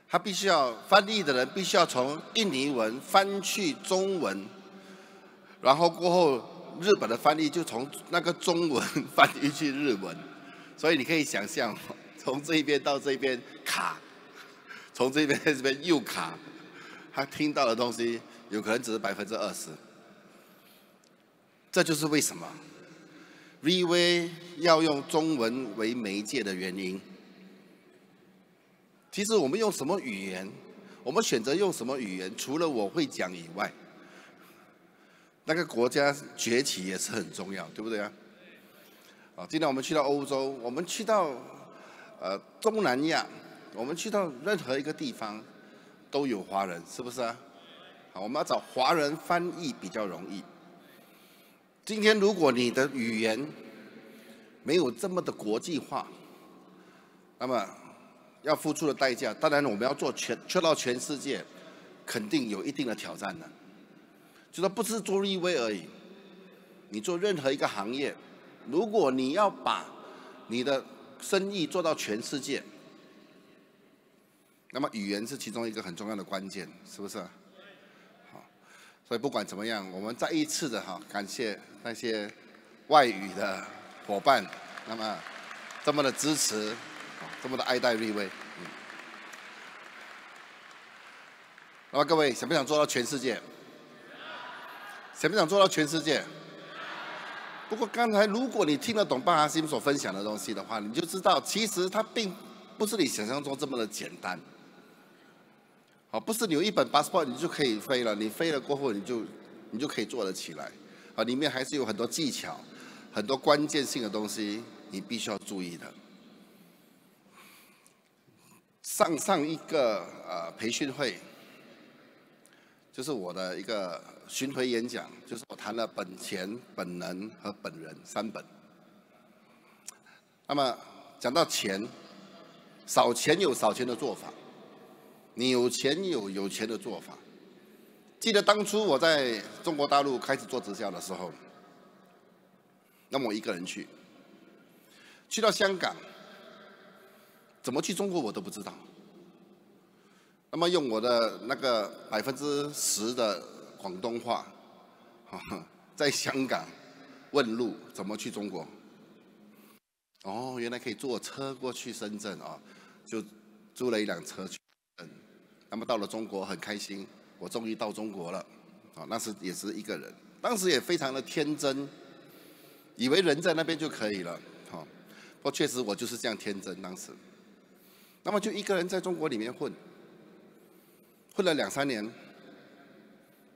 他必须要翻译的人必须要从印尼文翻去中文，然后过后。 日本的翻译就从那个中文翻译去日文，所以你可以想象，从这一边到这边卡，从这边到这边又卡，他听到的东西有可能只是20%。这就是为什么 VV 要用中文为媒介的原因。其实我们用什么语言，我们选择用什么语言，除了我会讲以外。 那个国家崛起也是很重要，对不对啊？啊，今天我们去到欧洲，我们去到东南亚，我们去到任何一个地方都有华人，是不是啊？啊，我们要找华人翻译比较容易。今天如果你的语言没有这么的国际化，那么要付出的代价，当然我们要去到全世界，肯定有一定的挑战的。 就说不是做VV而已，你做任何一个行业，如果你要把你的生意做到全世界，那么语言是其中一个很重要的关键，是不是？好，所以不管怎么样，我们再一次的感谢那些外语的伙伴，那么这么的支持，这么的爱戴VV。那么各位想不想做到全世界？ 想不想做到全世界？不过刚才如果你听得懂巴哈辛所分享的东西的话，你就知道其实它并不是你想象中这么的简单。好，不是你有一本 passport 你就可以飞了，你飞了过后你就可以做得起来。啊，里面还是有很多技巧，很多关键性的东西你必须要注意的。上一个培训会，就是我的一个。 巡回演讲就是我谈了本钱、本能和本人3本。那么讲到钱，少钱有少钱的做法，你有钱有钱的做法。记得当初我在中国大陆开始做直销的时候，那么我一个人去到香港，怎么去中国我都不知道。那么用我的那个10%的广东话，在香港问路怎么去中国。哦，原来可以坐车过去深圳啊，就租了一辆车去深圳。那么到了中国很开心，我终于到中国了。啊，那时也是一个人，当时也非常的天真，以为人在那边就可以了。好，不过确实我就是这样天真当时。那么就一个人在中国里面混了2、3年。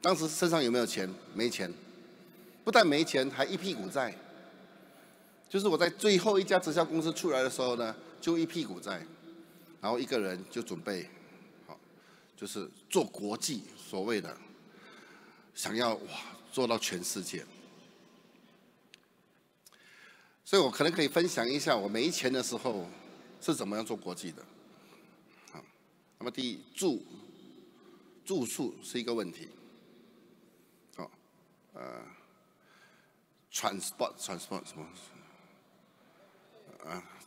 当时身上有没有钱？没钱，不但没钱，还一屁股债。就是我在最后一家直销公司出来的时候呢，就一屁股债，然后一个人就准备，就是做国际，所谓的想要做到全世界。所以我可能可以分享一下我没钱的时候是怎么样做国际的。好，那么第一，住宿是一个问题。transport 什么？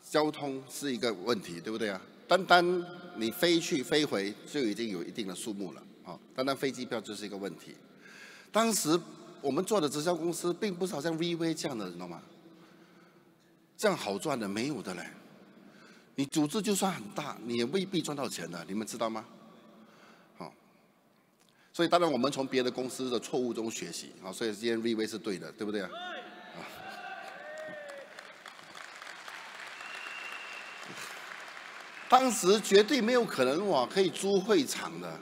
交通是一个问题，对不对啊？单你飞去飞回就已经有一定的数目了，单飞机票就是一个问题。当时我们做的直销公司并不是好像 VV 这样的，你知道吗？这样好赚的没有的嘞。你组织就算很大，你也未必赚到钱的，你们知道吗？所以当然我们从别的公司的错误中学习，所以今天 VV 是对的，对不对啊？当时绝对没有可能可以租会场的，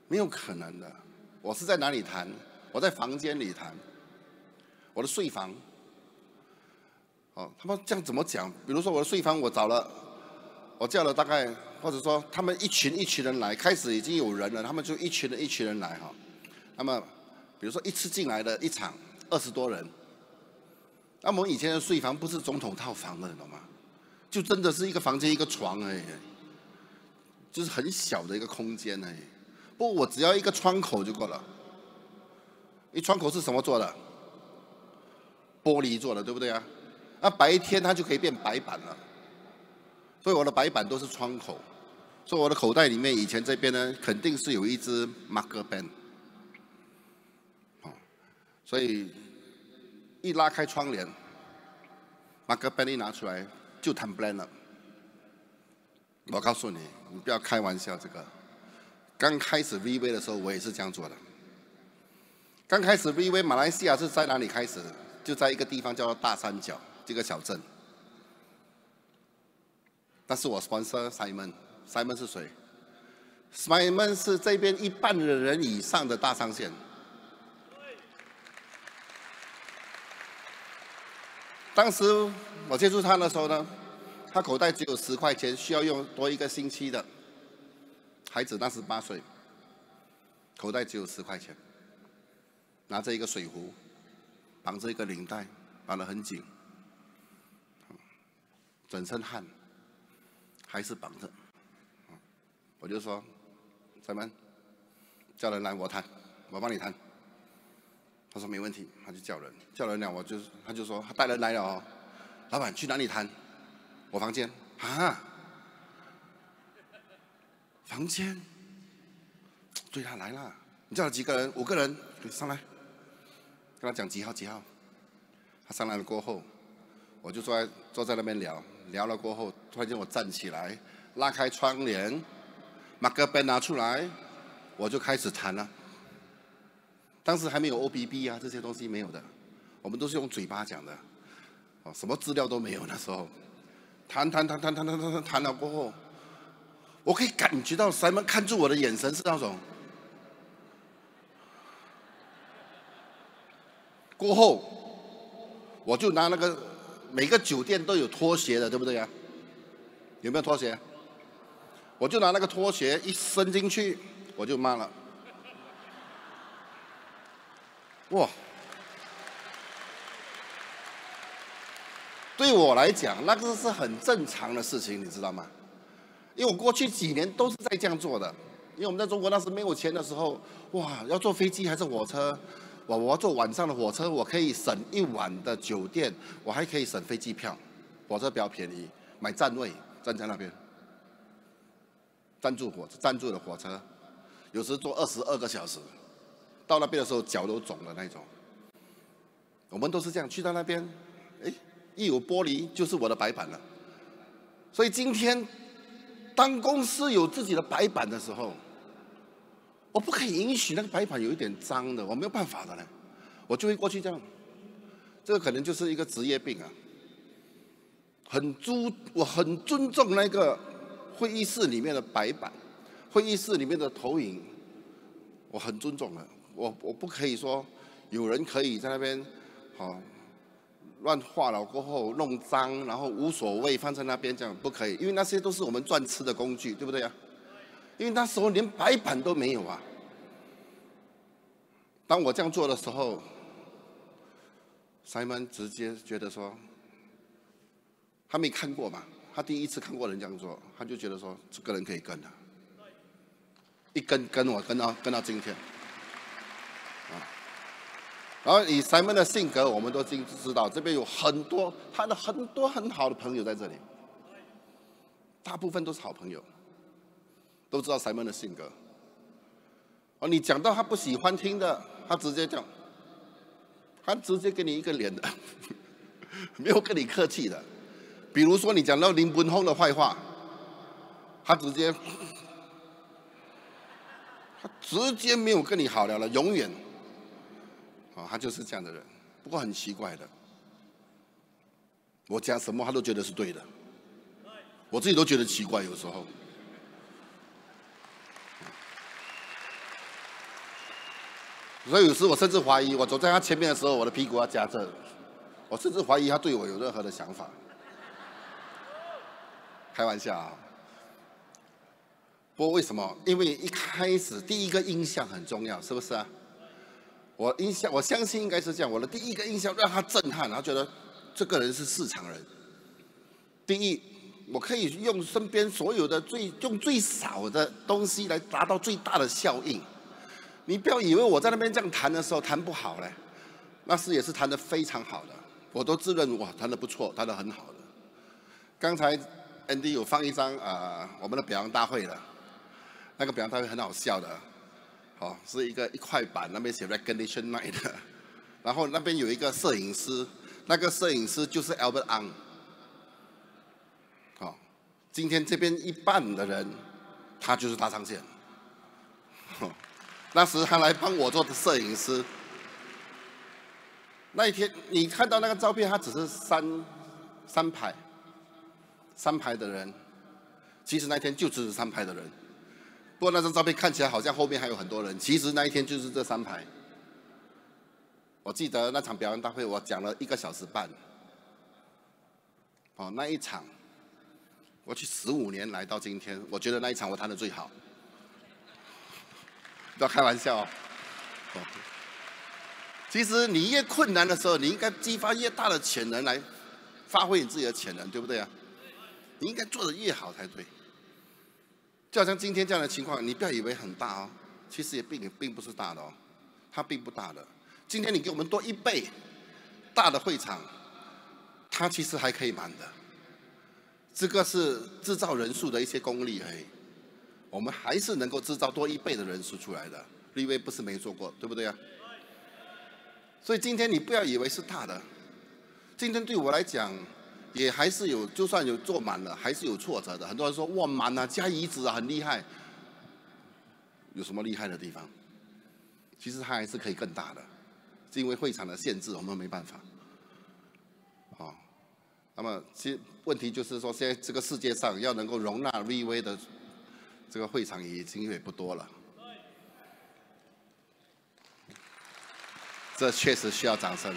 没有可能的。我是在哪里谈？我在房间里谈，我的睡房。他们这样怎么讲？比如说我的睡房，我叫了大概，或者说他们一群人来，开始已经有人了，他们就一群人来哈。那么比如说一次进来的一场20多人，那么我们以前的睡房不是总统套房的，你懂吗？就真的是一个房间一个床而已，就是很小的一个空间而已。不过我只要一个窗口就够了。一窗口是什么做的？玻璃做的，对不对啊？那白天它就可以变白板了。所以我的白板都是窗口。所以我的口袋里面以前这边呢，肯定是有一支 marker pen。所以一拉开窗帘 ，marker pen 一拿出来。就谈 plan 了。我告诉你，你不要开玩笑。这个刚开始 VV 的时候，我也是这样做的。刚开始 VV 马来西亚是在哪里开始？就在一个地方叫做大三角这个小镇。但是我 sponsor Simon 是谁 ？Simon 是这边1半的人以上的大上线。当时我接触他的时候呢，他口袋只有10块钱，需要用多1个星期的。孩子当时8岁，口袋只有10块钱，拿着一个水壶，绑着一个领带，绑得很紧，整身汗，还是绑着。我就说，Simon，叫人来我谈，我帮你谈。他说没问题，他就叫人了，他就说他带人来了哦，老板去哪里谈？我房间啊，房间，对他来了，你叫了几个人？5个人，上来，跟他讲几号。他上来了过后，我就坐在那边聊了过后，突然间我站起来，拉开窗帘，marker pen 拿出来，我就开始谈了。当时还没有 OBB 啊，这些东西没有的，我们都是用嘴巴讲的，什么资料都没有。那时候，谈了过后，我可以感觉到Simon看住我的眼神是那种。过后，我就拿那个每个酒店都有拖鞋的，对不对啊？有没有拖鞋？我就拿那个拖鞋一伸进去，我就骂了。哇！对我来讲，那个是很正常的事情，你知道吗？因为我过去几年都是在这样做的。因为我们在中国那时没有钱的时候，哇，要坐飞机还是火车？我要坐晚上的火车，我可以省一晚的酒店，我还可以省飞机票。火车比较便宜，买站位，站在那边，站住的火车，有时坐22个小时，到那边的时候脚都肿的那种。我们都是这样，去到那边，哎，一有玻璃就是我的白板了。所以今天，当公司有自己的白板的时候，我不可以允许那个白板有一点脏的，我没有办法的呢，我就会过去这样。这个可能就是一个职业病啊。我很尊重那个会议室里面的白板，会议室里面的投影，我很尊重的。我不可以说有人可以在那边，乱画了过后弄脏，然后无所谓放在那边，这样不可以，因为那些都是我们赚吃的工具，对不对啊？因为那时候连白板都没有啊。当我这样做的时候 ，Simon 直接觉得说，他没看过嘛，他第一次看过人这样做，他就觉得说这个人可以跟啊，一跟我跟到今天，啊。然后以 Simon 的性格，我们都知道，这边有很多很好的朋友在这里，大部分都是好朋友，都知道 Simon 的性格。哦，你讲到他不喜欢听的，他直接讲，他直接给你一个脸的，没有跟你客气的。比如说你讲到林文峰的坏话，他直接没有跟你好聊了，永远。他就是这样的人，不过很奇怪的，我讲什么他都觉得是对的，我自己都觉得奇怪，有时候。所以有时我甚至怀疑，我走在他前面的时候，我的屁股要夹着，我甚至怀疑他对我有任何的想法。开玩笑啊！不过为什么？因为一开始第一个印象很重要，是不是啊？我相信应该是这样。我的第一个印象让他震撼，他觉得这个人是市场人。第一，我可以用身边所有的用最少的东西来达到最大的效应。你不要以为我在那边这样谈的时候谈不好嘞，那时也是谈得非常好的，我都自认哇谈得不错，谈得很好的。刚才 Andy 有放一张我们的表扬大会的，那个表扬大会很好笑的。是一块板，那边写 Recognition Night 的，然后那边有一个摄影师，那个摄影师就是 Albert Ang。今天这边一半的人，他就是大上线。那时他来帮我做的摄影师。那一天你看到那个照片，他只是三排的人，其实那天就只是3排的人。不过那张照片看起来好像后面还有很多人，其实那一天就是这3排。我记得那场表演大会，我讲了1个小时半。那一场，我去15年来到今天，我觉得那一场我谈得最好。不要开玩笑哦。其实你越困难的时候，你应该激发越大的潜能来发挥你自己的潜能，对不对啊？你应该做得越好才对。就好像今天这样的情况，你不要以为很大哦，其实也并不是大的哦，它并不大的。今天你给我们多1倍大的会场，它其实还可以满的。这个是制造人数的一些功力而已，我们还是能够制造多1倍的人数出来的。立威不是没做过，对不对啊？所以今天你不要以为是大的，今天对我来讲。也还是有，就算有做满了，还是有挫折的。很多人说哇满啊，加椅子啊，很厉害。有什么厉害的地方？其实它还是可以更大的，是因为会场的限制，我们没办法。那么其实问题就是说，现在这个世界上要能够容纳 VV 的这个会场已经也不多了。这确实需要掌声，